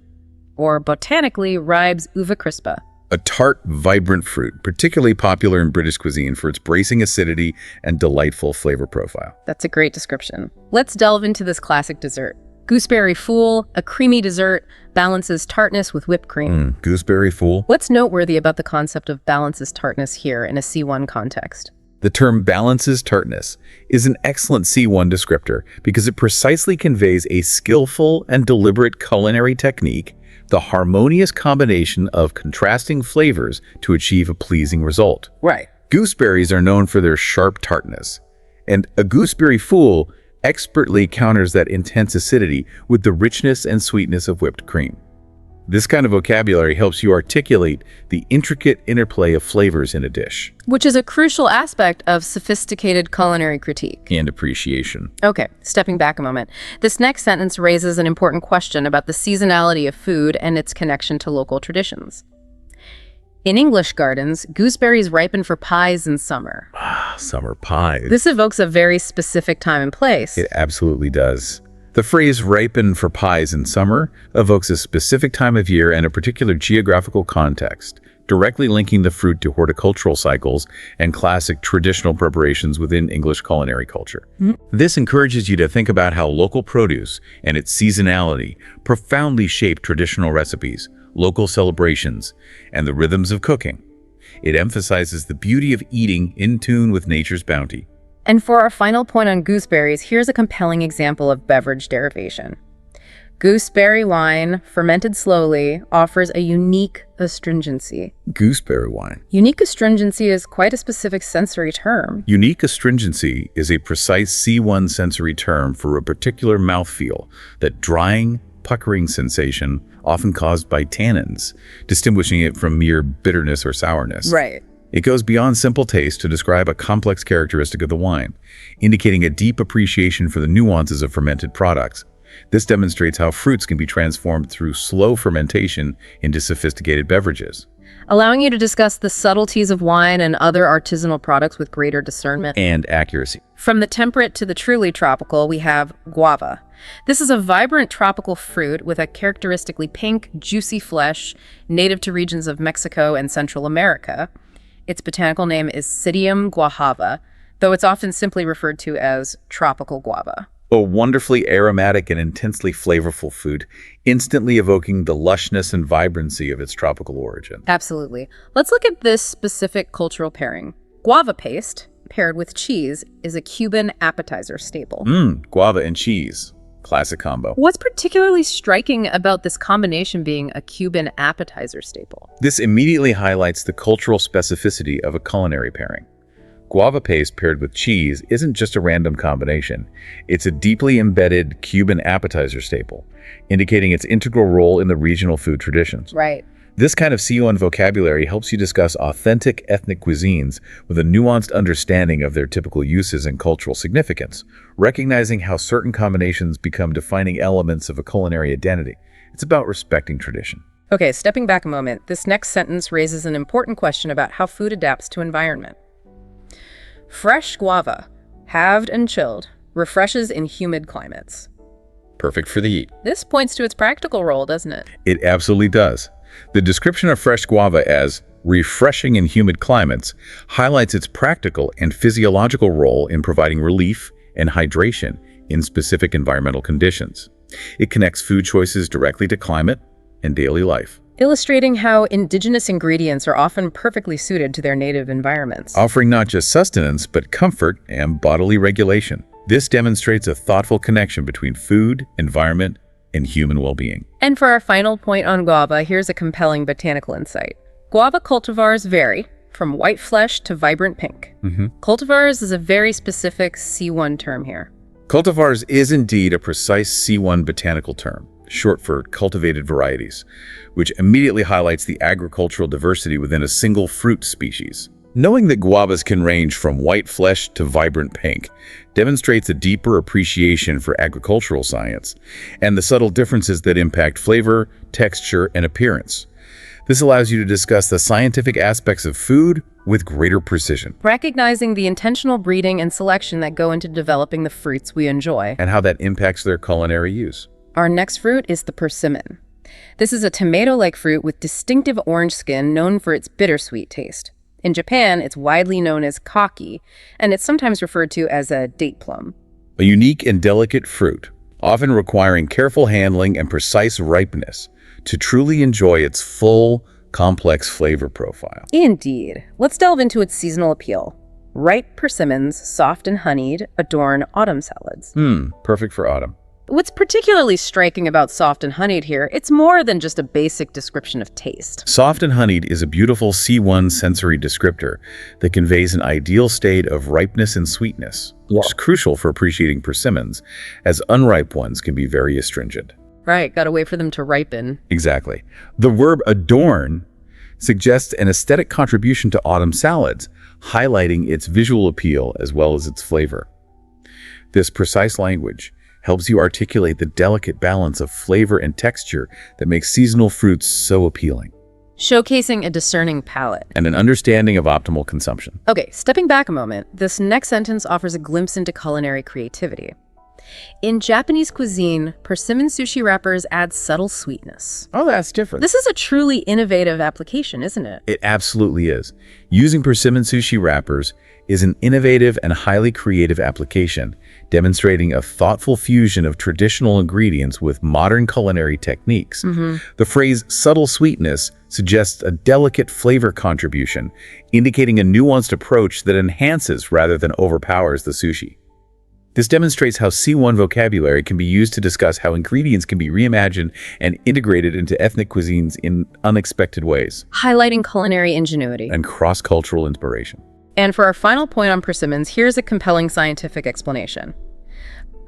or botanically Ribes uva crispa. A tart, vibrant fruit, particularly popular in British cuisine for its bracing acidity and delightful flavor profile. That's a great description. Let's delve into this classic dessert. Gooseberry fool, a creamy dessert, balances tartness with whipped cream. Gooseberry fool. What's noteworthy about the concept of balances tartness here in a C1 context? The term balances tartness is an excellent C1 descriptor because it precisely conveys a skillful and deliberate culinary technique, the harmonious combination of contrasting flavors to achieve a pleasing result. Right. Gooseberries are known for their sharp tartness, and a gooseberry fool expertly counters that intense acidity with the richness and sweetness of whipped cream. This kind of vocabulary helps you articulate the intricate interplay of flavors in a dish. Which is a crucial aspect of sophisticated culinary critique. And appreciation. Okay, stepping back a moment. This next sentence raises an important question about the seasonality of food and its connection to local traditions. In English gardens, gooseberries ripen for pies in summer. Summer pies. This evokes a very specific time and place. It absolutely does. The phrase ripen for pies in summer evokes a specific time of year and a particular geographical context, directly linking the fruit to horticultural cycles and classic traditional preparations within English culinary culture. This encourages you to think about how local produce and its seasonality profoundly shape traditional recipes, local celebrations, and the rhythms of cooking. It emphasizes the beauty of eating in tune with nature's bounty. And for our final point on gooseberries, here's a compelling example of beverage derivation. Gooseberry wine, fermented slowly, offers a unique astringency. Gooseberry wine. Unique astringency is quite a specific sensory term. Unique astringency is a precise C1 sensory term for a particular mouthfeel, that drying, puckering sensation often caused by tannins, distinguishing it from mere bitterness or sourness. Right. It goes beyond simple taste to describe a complex characteristic of the wine, indicating a deep appreciation for the nuances of fermented products. This demonstrates how fruits can be transformed through slow fermentation into sophisticated beverages, Allowing you to discuss the subtleties of wine and other artisanal products with greater discernment. and accuracy. From the temperate to the truly tropical, we have guava. This is a vibrant tropical fruit with a characteristically pink, juicy flesh, native to regions of Mexico and Central America. Its botanical name is Psidium guajava, though it's often simply referred to as tropical guava. A wonderfully aromatic and intensely flavorful food, instantly evoking the lushness and vibrancy of its tropical origin. Absolutely. Let's look at this specific cultural pairing. Guava paste, paired with cheese, is a Cuban appetizer staple. Guava and cheese. Classic combo. What's particularly striking about this combination being a Cuban appetizer staple? This immediately highlights the cultural specificity of a culinary pairing. Guava paste paired with cheese isn't just a random combination. It's a deeply embedded Cuban appetizer staple, indicating its integral role in the regional food traditions. Right. This kind of C1 vocabulary helps you discuss authentic ethnic cuisines with a nuanced understanding of their typical uses and cultural significance, recognizing how certain combinations become defining elements of a culinary identity. It's about respecting tradition. Okay, stepping back a moment, this next sentence raises an important question about how food adapts to environment. Fresh guava, halved and chilled, refreshes in humid climates. Perfect for the heat. This points to its practical role, doesn't it? It absolutely does. The description of fresh guava as refreshing in humid climates highlights its practical and physiological role in providing relief and hydration in specific environmental conditions. It connects food choices directly to climate and daily life, Illustrating how indigenous ingredients are often perfectly suited to their native environments. offering not just sustenance but comfort and bodily regulation. This demonstrates a thoughtful connection between food, environment, and human well-being. And for our final point on guava, here's a compelling botanical insight. Guava cultivars vary from white flesh to vibrant pink. Cultivars is a very specific C1 term here. Cultivars is indeed a precise C1 botanical term, short for cultivated varieties, which immediately highlights the agricultural diversity within a single fruit species. Knowing that guavas can range from white flesh to vibrant pink demonstrates a deeper appreciation for agricultural science and the subtle differences that impact flavor, texture, and appearance. This allows you to discuss the scientific aspects of food with greater precision, Recognizing the intentional breeding and selection that go into developing the fruits we enjoy. and how that impacts their culinary use. Our next fruit is the persimmon. This is a tomato-like fruit with distinctive orange skin known for its bittersweet taste. In Japan, it's widely known as kaki, and it's sometimes referred to as a date plum. A unique and delicate fruit, often requiring careful handling and precise ripeness to truly enjoy its full, complex flavor profile. Indeed. Let's delve into its seasonal appeal. Ripe persimmons, soft and honeyed, adorn autumn salads. Perfect for autumn. What's particularly striking about soft and honeyed here, it's more than just a basic description of taste. Soft and honeyed is a beautiful C1 sensory descriptor that conveys an ideal state of ripeness and sweetness, which is crucial for appreciating persimmons, as unripe ones can be very astringent. Right, gotta wait for them to ripen. Exactly. The verb adorn suggests an aesthetic contribution to autumn salads, highlighting its visual appeal as well as its flavor. This precise language helps you articulate the delicate balance of flavor and texture that makes seasonal fruits so appealing. Showcasing a discerning palate. And an understanding of optimal consumption. Okay, stepping back a moment, this next sentence offers a glimpse into culinary creativity. In Japanese cuisine, persimmon sushi wrappers add subtle sweetness. Oh, that's different. This is a truly innovative application, isn't it? It absolutely is. Using persimmon sushi wrappers is an innovative and highly creative application, demonstrating a thoughtful fusion of traditional ingredients with modern culinary techniques. The phrase subtle sweetness suggests a delicate flavor contribution, indicating a nuanced approach that enhances rather than overpowers the sushi. This demonstrates how C1 vocabulary can be used to discuss how ingredients can be reimagined and integrated into ethnic cuisines in unexpected ways. Highlighting culinary ingenuity. And cross-cultural inspiration. And for our final point on persimmons, here's a compelling scientific explanation.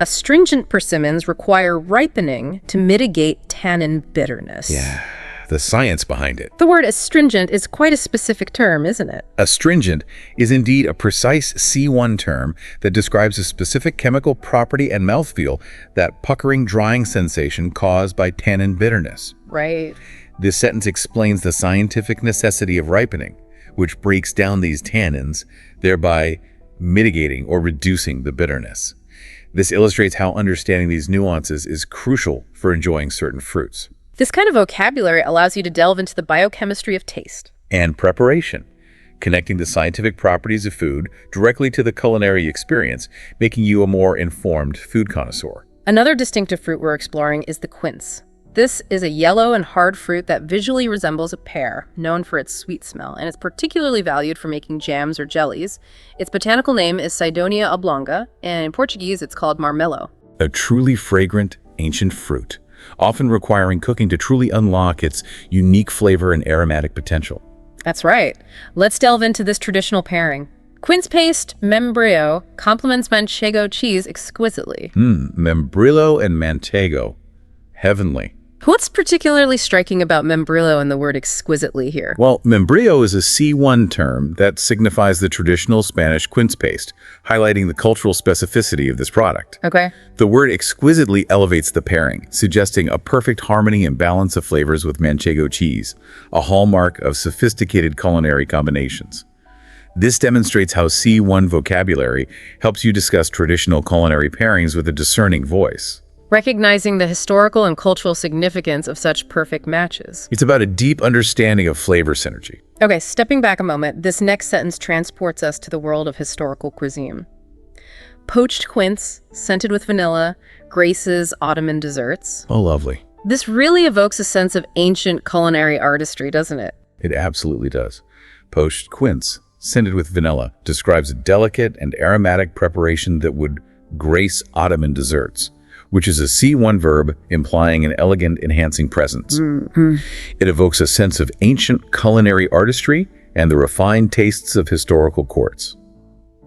Astringent persimmons require ripening to mitigate tannin bitterness. Yeah, the science behind it. The word astringent is quite a specific term, isn't it? Astringent is indeed a precise C1 term that describes a specific chemical property and mouthfeel, that puckering, drying sensation caused by tannin bitterness. Right. This sentence explains the scientific necessity of ripening, which breaks down these tannins, thereby mitigating or reducing the bitterness. This illustrates how understanding these nuances is crucial for enjoying certain fruits. This kind of vocabulary allows you to delve into the biochemistry of taste. And preparation, connecting the scientific properties of food directly to the culinary experience, making you a more informed food connoisseur. Another distinctive fruit we're exploring is the quince. This is a yellow and hard fruit that visually resembles a pear, known for its sweet smell, and it's particularly valued for making jams or jellies. Its botanical name is Sidonia oblonga, and in Portuguese it's called marmelo. A truly fragrant, ancient fruit, often requiring cooking to truly unlock its unique flavor and aromatic potential. That's right. Let's delve into this traditional pairing. Quince paste membrillo complements manchego cheese exquisitely. Membrillo and manchego. Heavenly. What's particularly striking about membrillo and the word exquisitely here? Well, membrillo is a C1 term that signifies the traditional Spanish quince paste, highlighting the cultural specificity of this product. Okay. The word exquisitely elevates the pairing, suggesting a perfect harmony and balance of flavors with manchego cheese, a hallmark of sophisticated culinary combinations. This demonstrates how C1 vocabulary helps you discuss traditional culinary pairings with a discerning voice. Recognizing the historical and cultural significance of such perfect matches. It's about a deep understanding of flavor synergy. Okay, stepping back a moment, this next sentence transports us to the world of historical cuisine. Poached quince, scented with vanilla, graces Ottoman desserts. Oh, lovely. This really evokes a sense of ancient culinary artistry, doesn't it? It absolutely does. Poached quince, scented with vanilla, describes a delicate and aromatic preparation that would grace Ottoman desserts, which is a C1 verb implying an elegant, enhancing presence. It evokes a sense of ancient culinary artistry and the refined tastes of historical courts.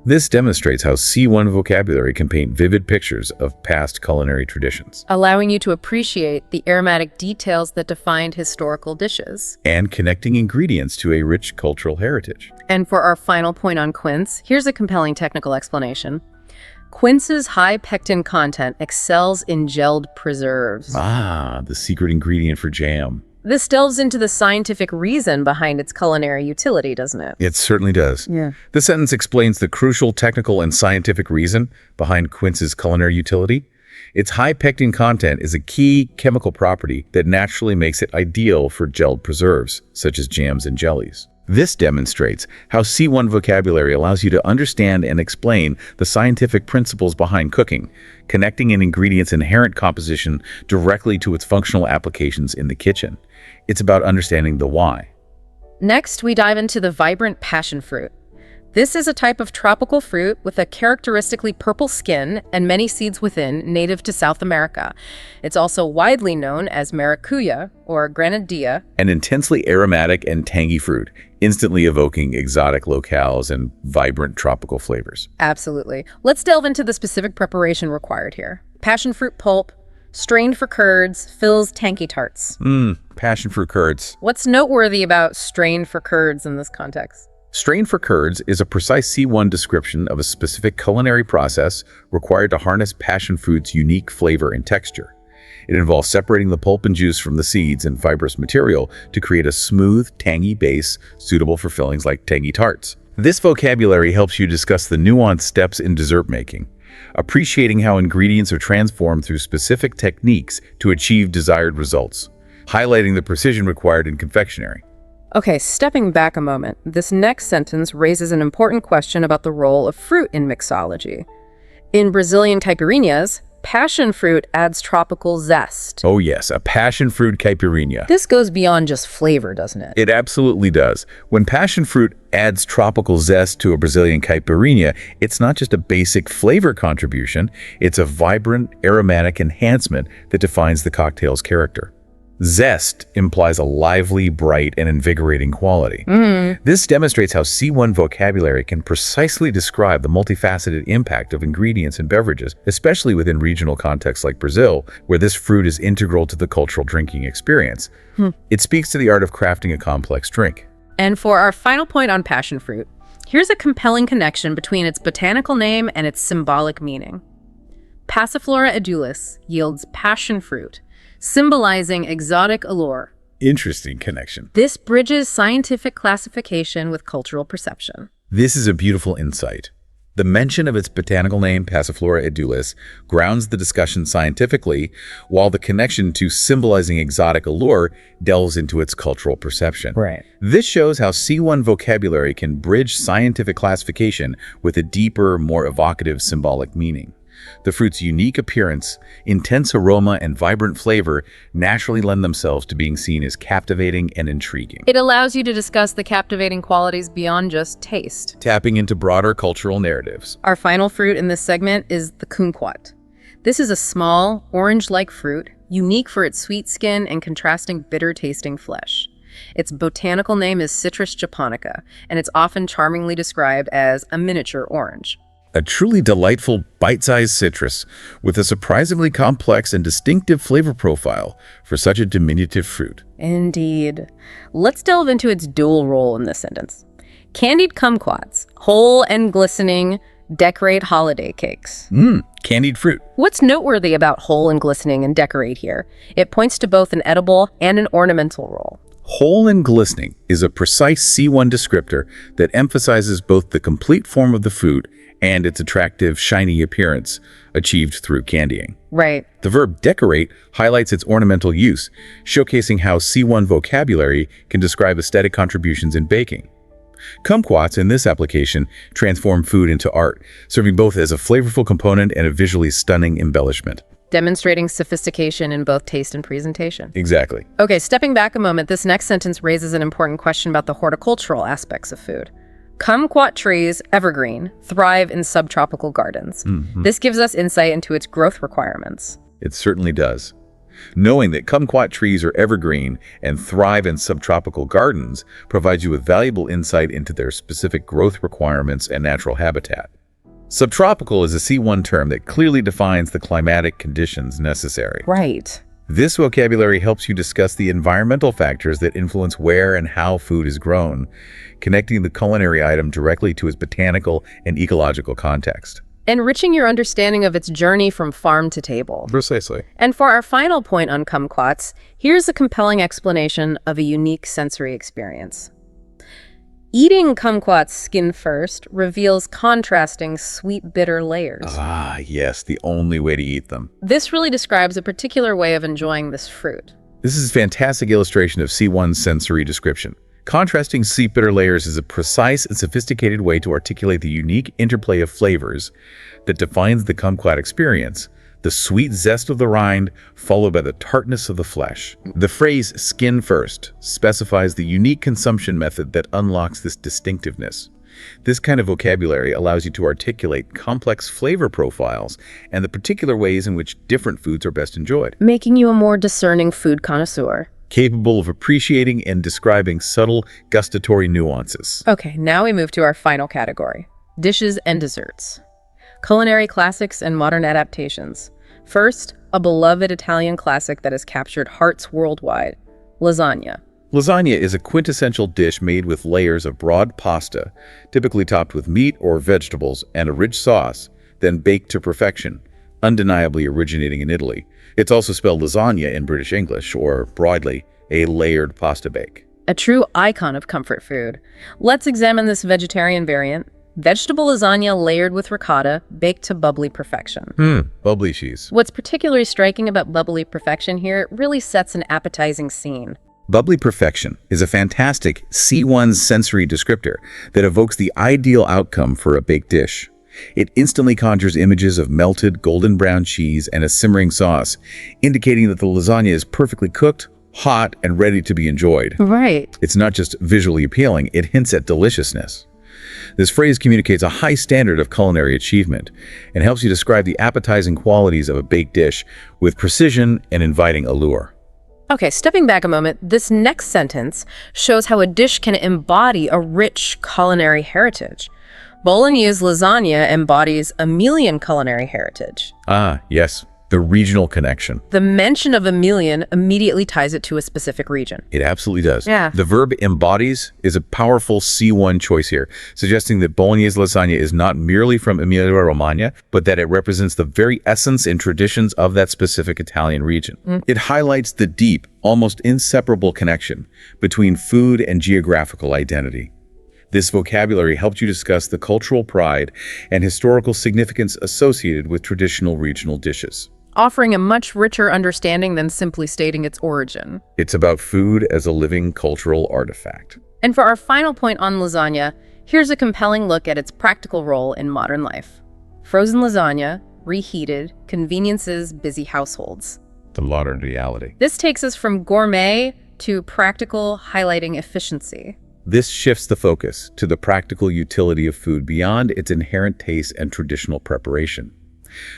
This demonstrates how C1 vocabulary can paint vivid pictures of past culinary traditions, allowing you to appreciate the aromatic details that defined historical dishes. And connecting ingredients to a rich cultural heritage. And for our final point on quince, here's a compelling technical explanation. Quince's high pectin content excels in gelled preserves. Ah, the secret ingredient for jam. This delves into the scientific reason behind its culinary utility, doesn't it? It certainly does. Yeah. This sentence explains the crucial technical and scientific reason behind quince's culinary utility. Its high pectin content is a key chemical property that naturally makes it ideal for gelled preserves, such as jams and jellies. This demonstrates how C1 vocabulary allows you to understand and explain the scientific principles behind cooking, connecting an ingredient's inherent composition directly to its functional applications in the kitchen. It's about understanding the why. Next, we dive into the vibrant passion fruit. This is a type of tropical fruit with a characteristically purple skin and many seeds within, native to South America. It's also widely known as maracuya or granadilla. An intensely aromatic and tangy fruit, instantly evoking exotic locales and vibrant tropical flavors. Absolutely. Let's delve into the specific preparation required here. Passion fruit pulp, Strained for curds, fills tangy tarts. Passion fruit curds. What's noteworthy about strained for curds in this context? Strained for curds is a precise C1 description of a specific culinary process required to harness passion fruit's unique flavor and texture. It involves separating the pulp and juice from the seeds and fibrous material to create a smooth, tangy base suitable for fillings like tangy tarts. This vocabulary helps you discuss the nuanced steps in dessert making, appreciating how ingredients are transformed through specific techniques to achieve desired results, highlighting the precision required in confectionery. Okay, stepping back a moment, this next sentence raises an important question about the role of fruit in mixology. In Brazilian caipirinhas, passion fruit adds tropical zest. Oh yes, a passion fruit caipirinha. This goes beyond just flavor, doesn't it? It absolutely does. When passion fruit adds tropical zest to a Brazilian caipirinha, it's not just a basic flavor contribution, it's a vibrant, aromatic enhancement that defines the cocktail's character. Zest implies a lively, bright, and invigorating quality. This demonstrates how C1 vocabulary can precisely describe the multifaceted impact of ingredients and beverages, especially within regional contexts like Brazil, where this fruit is integral to the cultural drinking experience. It speaks to the art of crafting a complex drink. And for our final point on passion fruit, here's a compelling connection between its botanical name and its symbolic meaning. Passiflora edulis yields passion fruit, symbolizing exotic allure. Interesting connection. This bridges scientific classification with cultural perception. This is a beautiful insight. The mention of its botanical name, Passiflora edulis, grounds the discussion scientifically, while the connection to symbolizing exotic allure delves into its cultural perception. Right. This shows how C1 vocabulary can bridge scientific classification with a deeper, more evocative symbolic meaning. The fruit's unique appearance, intense aroma, and vibrant flavor naturally lend themselves to being seen as captivating and intriguing. It allows you to discuss the captivating qualities beyond just taste. Tapping into broader cultural narratives. Our final fruit in this segment is the kumquat. This is a small, orange-like fruit, unique for its sweet skin and contrasting bitter-tasting flesh. Its botanical name is Citrus japonica, and it's often charmingly described as a miniature orange. A truly delightful, bite-sized citrus with a surprisingly complex and distinctive flavor profile for such a diminutive fruit. Indeed. Let's delve into its dual role in this sentence. Candied kumquats, whole and glistening, decorate holiday cakes. Candied fruit. What's noteworthy about whole and glistening and decorate here? It points to both an edible and an ornamental role. Whole and glistening is a precise C1 descriptor that emphasizes both the complete form of the food and its attractive, shiny appearance achieved through candying. Right. The verb decorate highlights its ornamental use, showcasing how C1 vocabulary can describe aesthetic contributions in baking. Kumquats, in this application, transform food into art, serving both as a flavorful component and a visually stunning embellishment. Demonstrating sophistication in both taste and presentation. Exactly. Okay, stepping back a moment, this next sentence raises an important question about the horticultural aspects of food. Kumquat trees, evergreen, thrive in subtropical gardens. This gives us insight into its growth requirements. It certainly does. Knowing that kumquat trees are evergreen and thrive in subtropical gardens provides you with valuable insight into their specific growth requirements and natural habitat. Subtropical is a C1 term that clearly defines the climatic conditions necessary. Right. This vocabulary helps you discuss the environmental factors that influence where and how food is grown, connecting the culinary item directly to its botanical and ecological context. Enriching your understanding of its journey from farm to table. Precisely. And for our final point on kumquats, here's a compelling explanation of a unique sensory experience. Eating kumquats skin first reveals contrasting sweet bitter layers. Ah, yes, the only way to eat them. This really describes a particular way of enjoying this fruit. This is a fantastic illustration of C1's sensory description. Contrasting sweet bitter layers is a precise and sophisticated way to articulate the unique interplay of flavors that defines the kumquat experience. The sweet zest of the rind, followed by the tartness of the flesh. The phrase skin first specifies the unique consumption method that unlocks this distinctiveness. This kind of vocabulary allows you to articulate complex flavor profiles and the particular ways in which different foods are best enjoyed. Making you a more discerning food connoisseur. Capable of appreciating and describing subtle gustatory nuances. Okay, now we move to our final category, dishes and desserts. Culinary classics and modern adaptations. First, a beloved Italian classic that has captured hearts worldwide, lasagna. Lasagna is a quintessential dish made with layers of broad pasta, typically topped with meat or vegetables and a rich sauce, then baked to perfection, undeniably originating in Italy. It's also spelled lasagna in British English, or broadly, a layered pasta bake. A true icon of comfort food. Let's examine this vegetarian variant. Vegetable lasagna layered with ricotta, baked to bubbly perfection. Bubbly cheese. What's particularly striking about bubbly perfection here, it really sets an appetizing scene. Bubbly perfection is a fantastic C1 sensory descriptor that evokes the ideal outcome for a baked dish. It instantly conjures images of melted golden brown cheese and a simmering sauce, indicating that the lasagna is perfectly cooked, hot, and ready to be enjoyed. Right. It's not just visually appealing, it hints at deliciousness. This phrase communicates a high standard of culinary achievement and helps you describe the appetizing qualities of a baked dish with precision and inviting allure. Okay, stepping back a moment, this next sentence shows how a dish can embody a rich culinary heritage. Bolognese lasagna embodies Emilian culinary heritage. Ah, yes, the regional connection. The mention of Emilian immediately ties it to a specific region. It absolutely does. Yeah. The verb embodies is a powerful C1 choice here, suggesting that Bolognese lasagna is not merely from Emilia-Romagna, but that it represents the very essence and traditions of that specific Italian region. It highlights the deep, almost inseparable connection between food and geographical identity. This vocabulary helped you discuss the cultural pride and historical significance associated with traditional regional dishes. Offering a much richer understanding than simply stating its origin. It's about food as a living cultural artifact. And for our final point on lasagna, here's a compelling look at its practical role in modern life. Frozen lasagna, reheated, conveniences, busy households. The modern reality. This takes us from gourmet to practical, highlighting efficiency. This shifts the focus to the practical utility of food beyond its inherent taste and traditional preparation.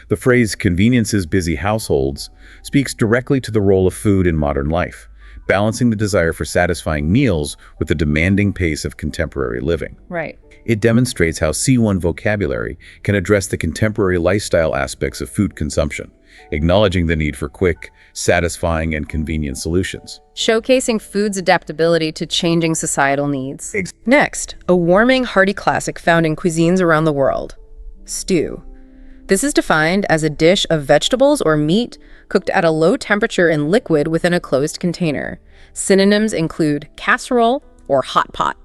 The phrase conveniences busy households speaks directly to the role of food in modern life, balancing the desire for satisfying meals with the demanding pace of contemporary living. Right. It demonstrates how C1 vocabulary can address the contemporary lifestyle aspects of food consumption, acknowledging the need for quick, satisfying, and convenient solutions. Showcasing food's adaptability to changing societal needs. Next, a warming, hearty classic found in cuisines around the world. Stew. This is defined as a dish of vegetables or meat cooked at a low temperature in liquid within a closed container. Synonyms include casserole or hot pot.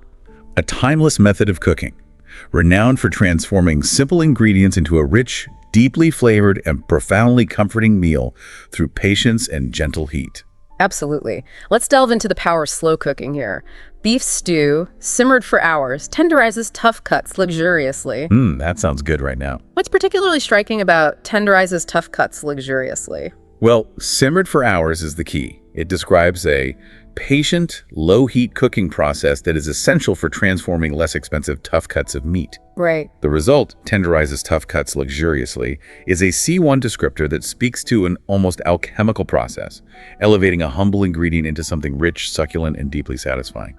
A timeless method of cooking, renowned for transforming simple ingredients into a rich, deeply flavored, and profoundly comforting meal through patience and gentle heat. Absolutely. Let's delve into the power of slow cooking here. Beef stew, simmered for hours, tenderizes tough cuts luxuriously. That sounds good right now. What's particularly striking about tenderizes tough cuts luxuriously? Well, simmered for hours is the key. It describes a patient, low-heat cooking process that is essential for transforming less expensive tough cuts of meat. Right. The result, tenderizes tough cuts luxuriously, is a C1 descriptor that speaks to an almost alchemical process, elevating a humble ingredient into something rich, succulent, and deeply satisfying.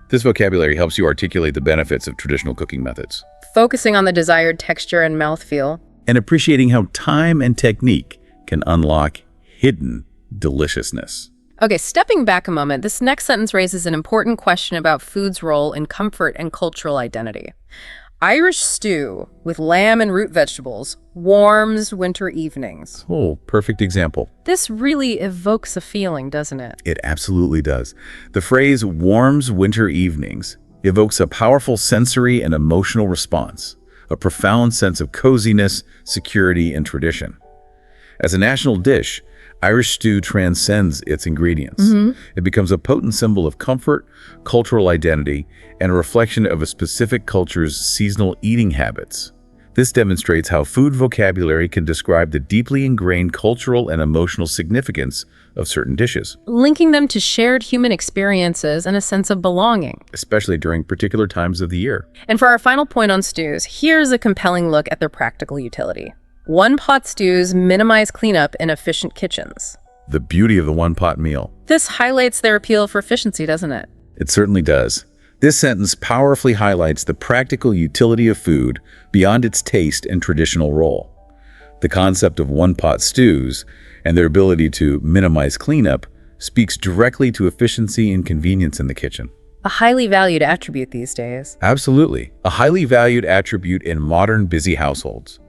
This vocabulary helps you articulate the benefits of traditional cooking methods, Focusing on the desired texture and mouthfeel. and appreciating how time and technique can unlock hidden deliciousness. Okay, stepping back a moment, this next sentence raises an important question about food's role in comfort and cultural identity. Irish stew with lamb and root vegetables warms winter evenings. Oh, perfect example. This really evokes a feeling, doesn't it? It absolutely does. The phrase warms winter evenings evokes a powerful sensory and emotional response, a profound sense of coziness, security, and tradition. As a national dish, Irish stew transcends its ingredients. It becomes a potent symbol of comfort, cultural identity, and a reflection of a specific culture's seasonal eating habits. This demonstrates how food vocabulary can describe the deeply ingrained cultural and emotional significance of certain dishes, Linking them to shared human experiences and a sense of belonging. especially during particular times of the year. And for our final point on stews, here's a compelling look at their practical utility. One-pot stews minimize cleanup in efficient kitchens. The beauty of the one-pot meal. This highlights their appeal for efficiency, doesn't it? It certainly does. This sentence powerfully highlights the practical utility of food beyond its taste and traditional role. The concept of one-pot stews and their ability to minimize cleanup speaks directly to efficiency and convenience in the kitchen. A highly valued attribute these days. Absolutely. A highly valued attribute in modern, busy households.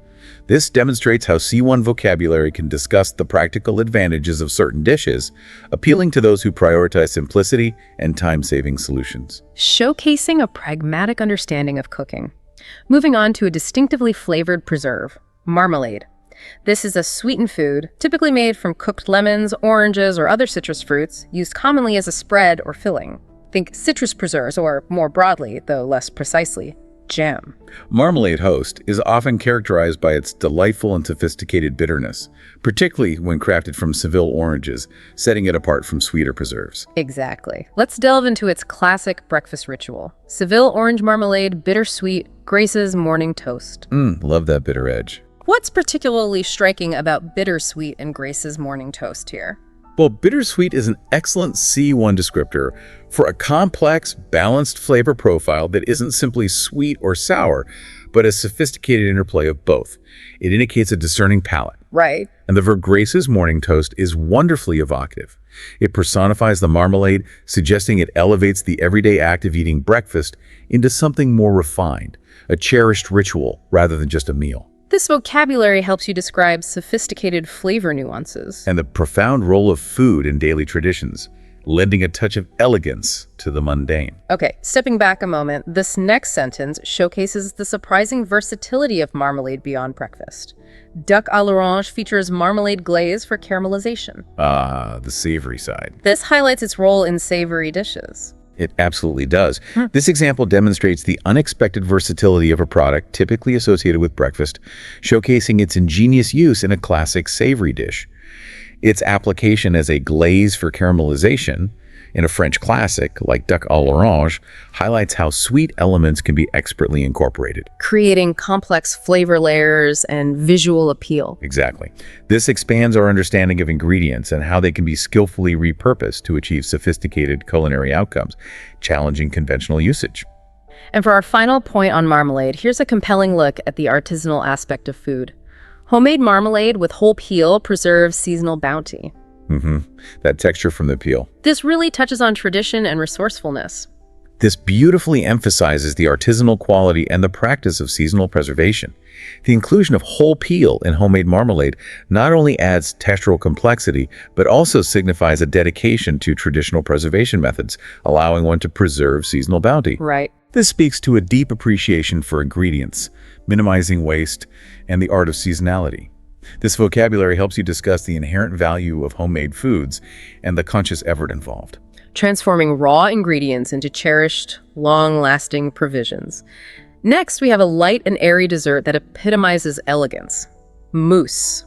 This demonstrates how C1 vocabulary can discuss the practical advantages of certain dishes, appealing to those who prioritize simplicity and time-saving solutions. Showcasing a pragmatic understanding of cooking. Moving on to a distinctively flavored preserve, marmalade. This is a sweetened food, typically made from cooked lemons, oranges, or other citrus fruits, used commonly as a spread or filling. Think citrus preserves, or more broadly, though less precisely, jam. Marmalade host is often characterized by its delightful and sophisticated bitterness, particularly when crafted from Seville oranges, setting it apart from sweeter preserves. Exactly. Let's delve into its classic breakfast ritual. Seville orange marmalade, bittersweet, graces morning toast. Love that bitter edge. What's particularly striking about bittersweet and Grace's morning toast here? Well, bittersweet is an excellent C1 descriptor for a complex, balanced flavor profile that isn't simply sweet or sour, but a sophisticated interplay of both. It indicates a discerning palate. Right. And the Grace's morning toast is wonderfully evocative. It personifies the marmalade, suggesting it elevates the everyday act of eating breakfast into something more refined, a cherished ritual rather than just a meal. This vocabulary helps you describe sophisticated flavor nuances. And the profound role of food in daily traditions, lending a touch of elegance to the mundane. Okay, stepping back a moment, this next sentence showcases the surprising versatility of marmalade beyond breakfast. Duck à l'orange features marmalade glaze for caramelization. The savory side. This highlights its role in savory dishes. It absolutely does. This example demonstrates the unexpected versatility of a product typically associated with breakfast, showcasing its ingenious use in a classic savory dish. Its application as a glaze for caramelization in a French classic like duck à l'orange highlights how sweet elements can be expertly incorporated, creating complex flavor layers and visual appeal. Exactly. This expands our understanding of ingredients and how they can be skillfully repurposed to achieve sophisticated culinary outcomes, challenging conventional usage. And for our final point on marmalade, here's a compelling look at the artisanal aspect of food. Homemade marmalade with whole peel preserves seasonal bounty. That texture from the peel. This really touches on tradition and resourcefulness. This beautifully emphasizes the artisanal quality and the practice of seasonal preservation. The inclusion of whole peel in homemade marmalade not only adds textural complexity, but also signifies a dedication to traditional preservation methods, allowing one to preserve seasonal bounty. Right. This speaks to a deep appreciation for ingredients, minimizing waste, and the art of seasonality. This vocabulary helps you discuss the inherent value of homemade foods and the conscious effort involved. Transforming raw ingredients into cherished, long-lasting provisions. Next, we have a light and airy dessert that epitomizes elegance. Mousse.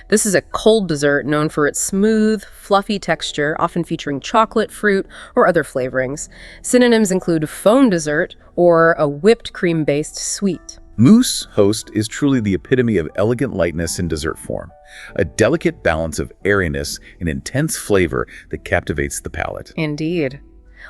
This is a cold dessert known for its smooth, fluffy texture, often featuring chocolate, fruit, or other flavorings. Synonyms include foam dessert or a whipped cream-based sweet. Mousse host is truly the epitome of elegant lightness in dessert form, a delicate balance of airiness and intense flavor that captivates the palate. Indeed.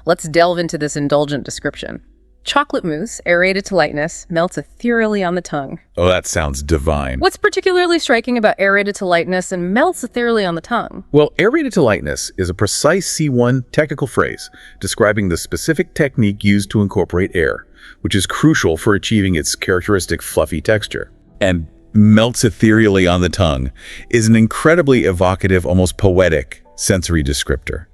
Let's delve into this indulgent description. Chocolate mousse, aerated to lightness, melts ethereally on the tongue. Oh, that sounds divine. What's particularly striking about aerated to lightness and melts ethereally on the tongue? Well, aerated to lightness is a precise C1 technical phrase describing the specific technique used to incorporate air, which is crucial for achieving its characteristic fluffy texture. And melts ethereally on the tongue is an incredibly evocative, almost poetic sensory descriptor.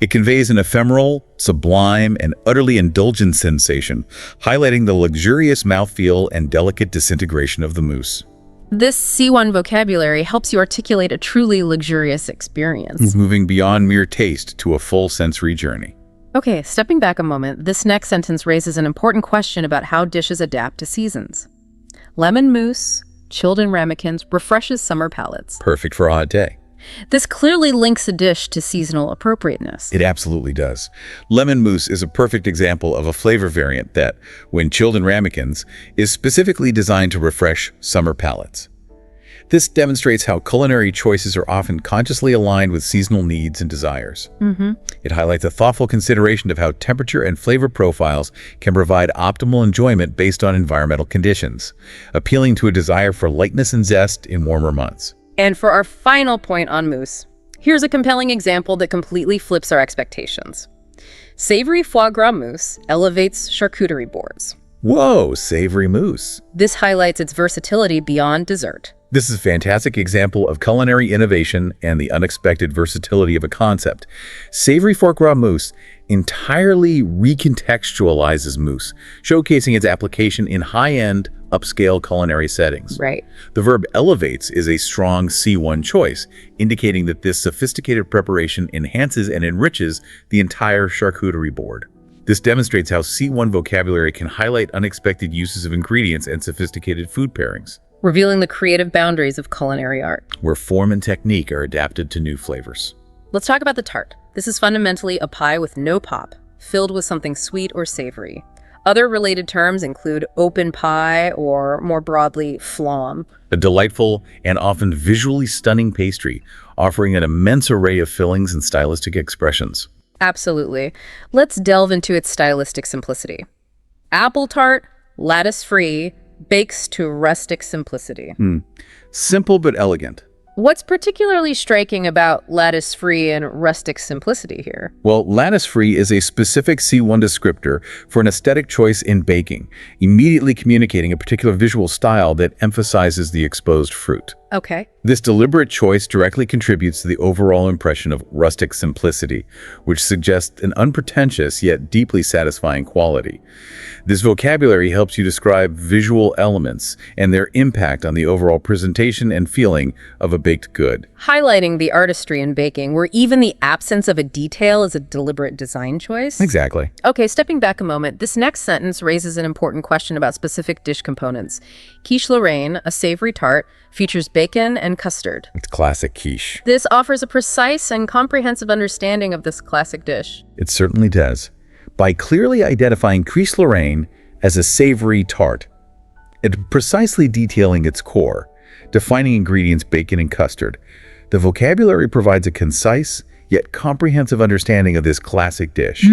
It conveys an ephemeral, sublime, and utterly indulgent sensation, highlighting the luxurious mouthfeel and delicate disintegration of the mousse. This C1 vocabulary helps you articulate a truly luxurious experience. Moving beyond mere taste to a full sensory journey. Okay, stepping back a moment, this next sentence raises an important question about how dishes adapt to seasons. Lemon mousse, chilled in ramekins, refreshes summer palates. Perfect for a hot day. This clearly links a dish to seasonal appropriateness. It absolutely does. Lemon mousse is a perfect example of a flavor variant that, when chilled in ramekins, is specifically designed to refresh summer palates. This demonstrates how culinary choices are often consciously aligned with seasonal needs and desires. It highlights a thoughtful consideration of how temperature and flavor profiles can provide optimal enjoyment based on environmental conditions, appealing to a desire for lightness and zest in warmer months. And for our final point on mousse, here's a compelling example that completely flips our expectations. Savory foie gras mousse elevates charcuterie boards. Whoa, savory mousse. This highlights its versatility beyond dessert. This is a fantastic example of culinary innovation and the unexpected versatility of a concept. Savory foie gras mousse entirely recontextualizes mousse, showcasing its application in high-end, upscale culinary settings. Right. The verb elevates is a strong C1 choice, indicating that this sophisticated preparation enhances and enriches the entire charcuterie board. This demonstrates how C1 vocabulary can highlight unexpected uses of ingredients and sophisticated food pairings, Revealing the creative boundaries of culinary art. where form and technique are adapted to new flavors. Let's talk about the tart. This is fundamentally a pie with no pop, filled with something sweet or savory. Other related terms include open pie or, more broadly, flan. A delightful and often visually stunning pastry, offering an immense array of fillings and stylistic expressions. Absolutely. Let's delve into its stylistic simplicity. Apple tart, lattice-free, bakes to rustic simplicity. Simple but elegant. What's particularly striking about lattice-free and rustic simplicity here? Well, lattice-free is a specific C1 descriptor for an aesthetic choice in baking, immediately communicating a particular visual style that emphasizes the exposed fruit. Okay. This deliberate choice directly contributes to the overall impression of rustic simplicity, which suggests an unpretentious yet deeply satisfying quality. This vocabulary helps you describe visual elements and their impact on the overall presentation and feeling of a baked good. Highlighting the artistry in baking, where even the absence of a detail is a deliberate design choice. Exactly. Okay, stepping back a moment, this next sentence raises an important question about specific dish components. Quiche Lorraine, a savory tart, features bacon and custard. It's classic quiche. This offers a precise and comprehensive understanding of this classic dish. It certainly does. By clearly identifying quiche Lorraine as a savory tart, and precisely detailing its core, defining ingredients bacon and custard, the vocabulary provides a concise yet comprehensive understanding of this classic dish.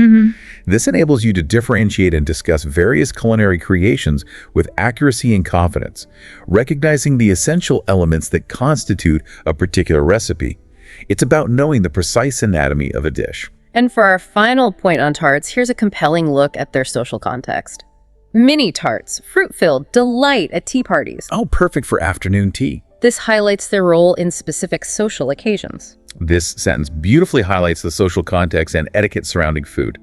This enables you to differentiate and discuss various culinary creations with accuracy and confidence, recognizing the essential elements that constitute a particular recipe. It's about knowing the precise anatomy of a dish. And for our final point on tarts, here's a compelling look at their social context. Mini tarts, fruit-filled, delight at tea parties. Oh, perfect for afternoon tea. This highlights their role in specific social occasions. This sentence beautifully highlights the social context and etiquette surrounding food.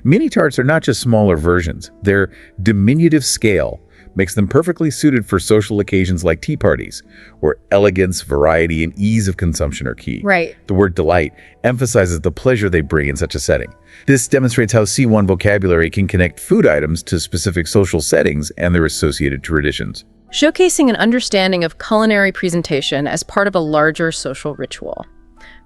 Mini tarts are not just smaller versions. Their diminutive scale makes them perfectly suited for social occasions like tea parties, where elegance, variety, and ease of consumption are key. Right. The word delight emphasizes the pleasure they bring in such a setting. This demonstrates how C1 vocabulary can connect food items to specific social settings and their associated traditions, Showcasing an understanding of culinary presentation as part of a larger social ritual.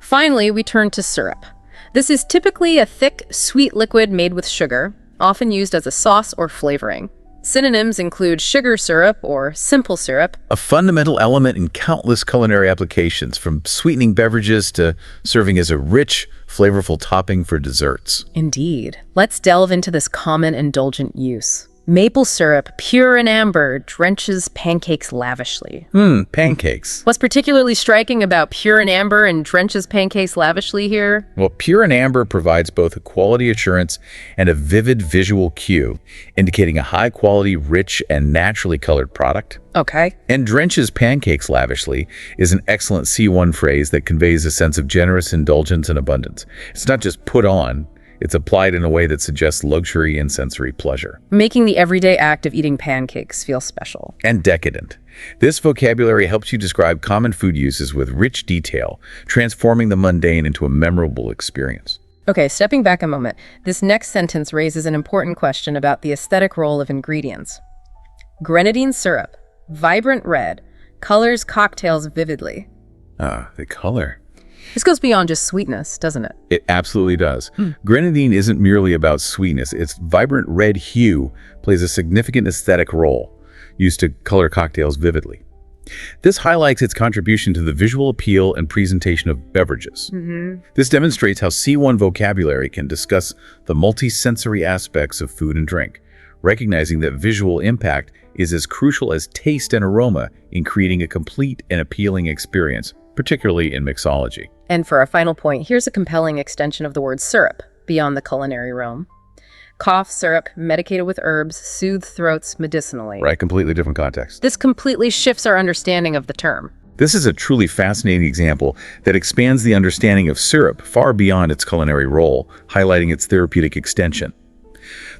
Finally, we turn to syrup. This is typically a thick, sweet liquid made with sugar, often used as a sauce or flavoring. Synonyms include sugar syrup or simple syrup. a fundamental element in countless culinary applications, from sweetening beverages to serving as a rich, flavorful topping for desserts. Indeed. Let's delve into this common indulgent use. Maple syrup, pure and amber, drenches pancakes lavishly. Pancakes. What's particularly striking about pure and amber and drenches pancakes lavishly here? Well, pure and amber provides both a quality assurance and a vivid visual cue, indicating a high-quality, rich, and naturally colored product. Okay. And drenches pancakes lavishly is an excellent C1 phrase that conveys a sense of generous indulgence and abundance. It's not just put on, it's applied in a way that suggests luxury and sensory pleasure. Making the everyday act of eating pancakes feel special. And decadent. This vocabulary helps you describe common food uses with rich detail, transforming the mundane into a memorable experience. Okay, stepping back a moment, this next sentence raises an important question about the aesthetic role of ingredients. Grenadine syrup, vibrant red, colors cocktails vividly. The color. This goes beyond just sweetness, doesn't it? It absolutely does. Grenadine isn't merely about sweetness. Its vibrant red hue plays a significant aesthetic role, used to color cocktails vividly. This highlights its contribution to the visual appeal and presentation of beverages. This demonstrates how C1 vocabulary can discuss the multisensory aspects of food and drink, recognizing that visual impact is as crucial as taste and aroma in creating a complete and appealing experience, particularly in mixology. And for our final point, here's a compelling extension of the word syrup beyond the culinary realm. Cough syrup, medicated with herbs, soothe throats medicinally. Right, completely different context. This completely shifts our understanding of the term. This is a truly fascinating example that expands the understanding of syrup far beyond its culinary role, highlighting its therapeutic extension.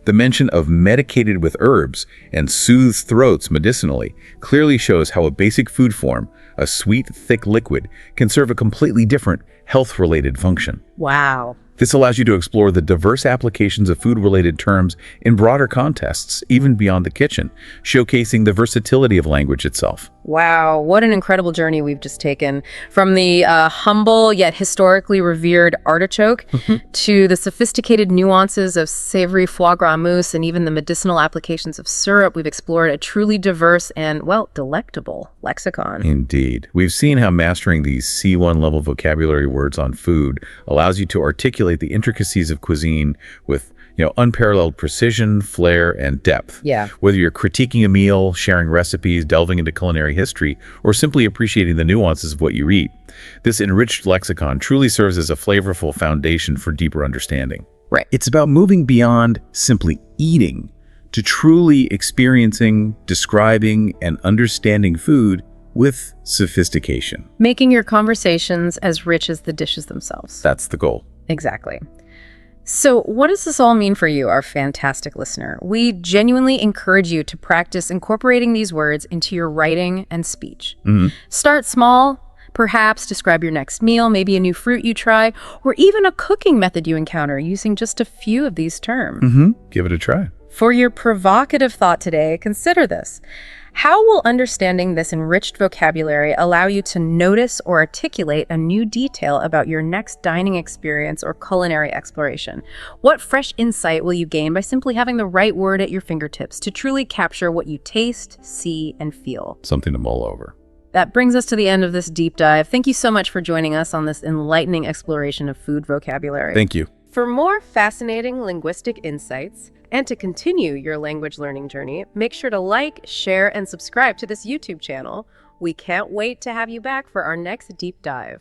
The mention of medicated with herbs and soothe throats medicinally clearly shows how a basic food form, a sweet, thick liquid, can serve a completely different health-related function. Wow. This allows you to explore the diverse applications of food-related terms in broader contexts, even beyond the kitchen, showcasing the versatility of language itself. Wow, what an incredible journey we've just taken. From the humble yet historically revered artichoke to the sophisticated nuances of savory foie gras mousse and even the medicinal applications of syrup, we've explored a truly diverse and, well, delectable lexicon. Indeed. We've seen how mastering these C1 level vocabulary words on food allows you to articulate the intricacies of cuisine with unparalleled precision, flair, and depth. Yeah. Whether you're critiquing a meal, sharing recipes, delving into culinary history, or simply appreciating the nuances of what you eat, this enriched lexicon truly serves as a flavorful foundation for deeper understanding. Right. It's about moving beyond simply eating to truly experiencing, describing, and understanding food with sophistication. Making your conversations as rich as the dishes themselves. That's the goal. Exactly. So what does this all mean for you, our fantastic listener? We genuinely encourage you to practice incorporating these words into your writing and speech. Start small, perhaps describe your next meal, maybe a new fruit you try, or even a cooking method you encounter using just a few of these terms. Give it a try. For your provocative thought today, consider this. How will understanding this enriched vocabulary allow you to notice or articulate a new detail about your next dining experience or culinary exploration? What fresh insight will you gain by simply having the right word at your fingertips to truly capture what you taste, see, and feel? Something to mull over. That brings us to the end of this deep dive. Thank you so much for joining us on this enlightening exploration of food vocabulary. Thank you. For more fascinating linguistic insights, and to continue your language learning journey, make sure to like, share, and subscribe to this YouTube channel. We can't wait to have you back for our next deep dive.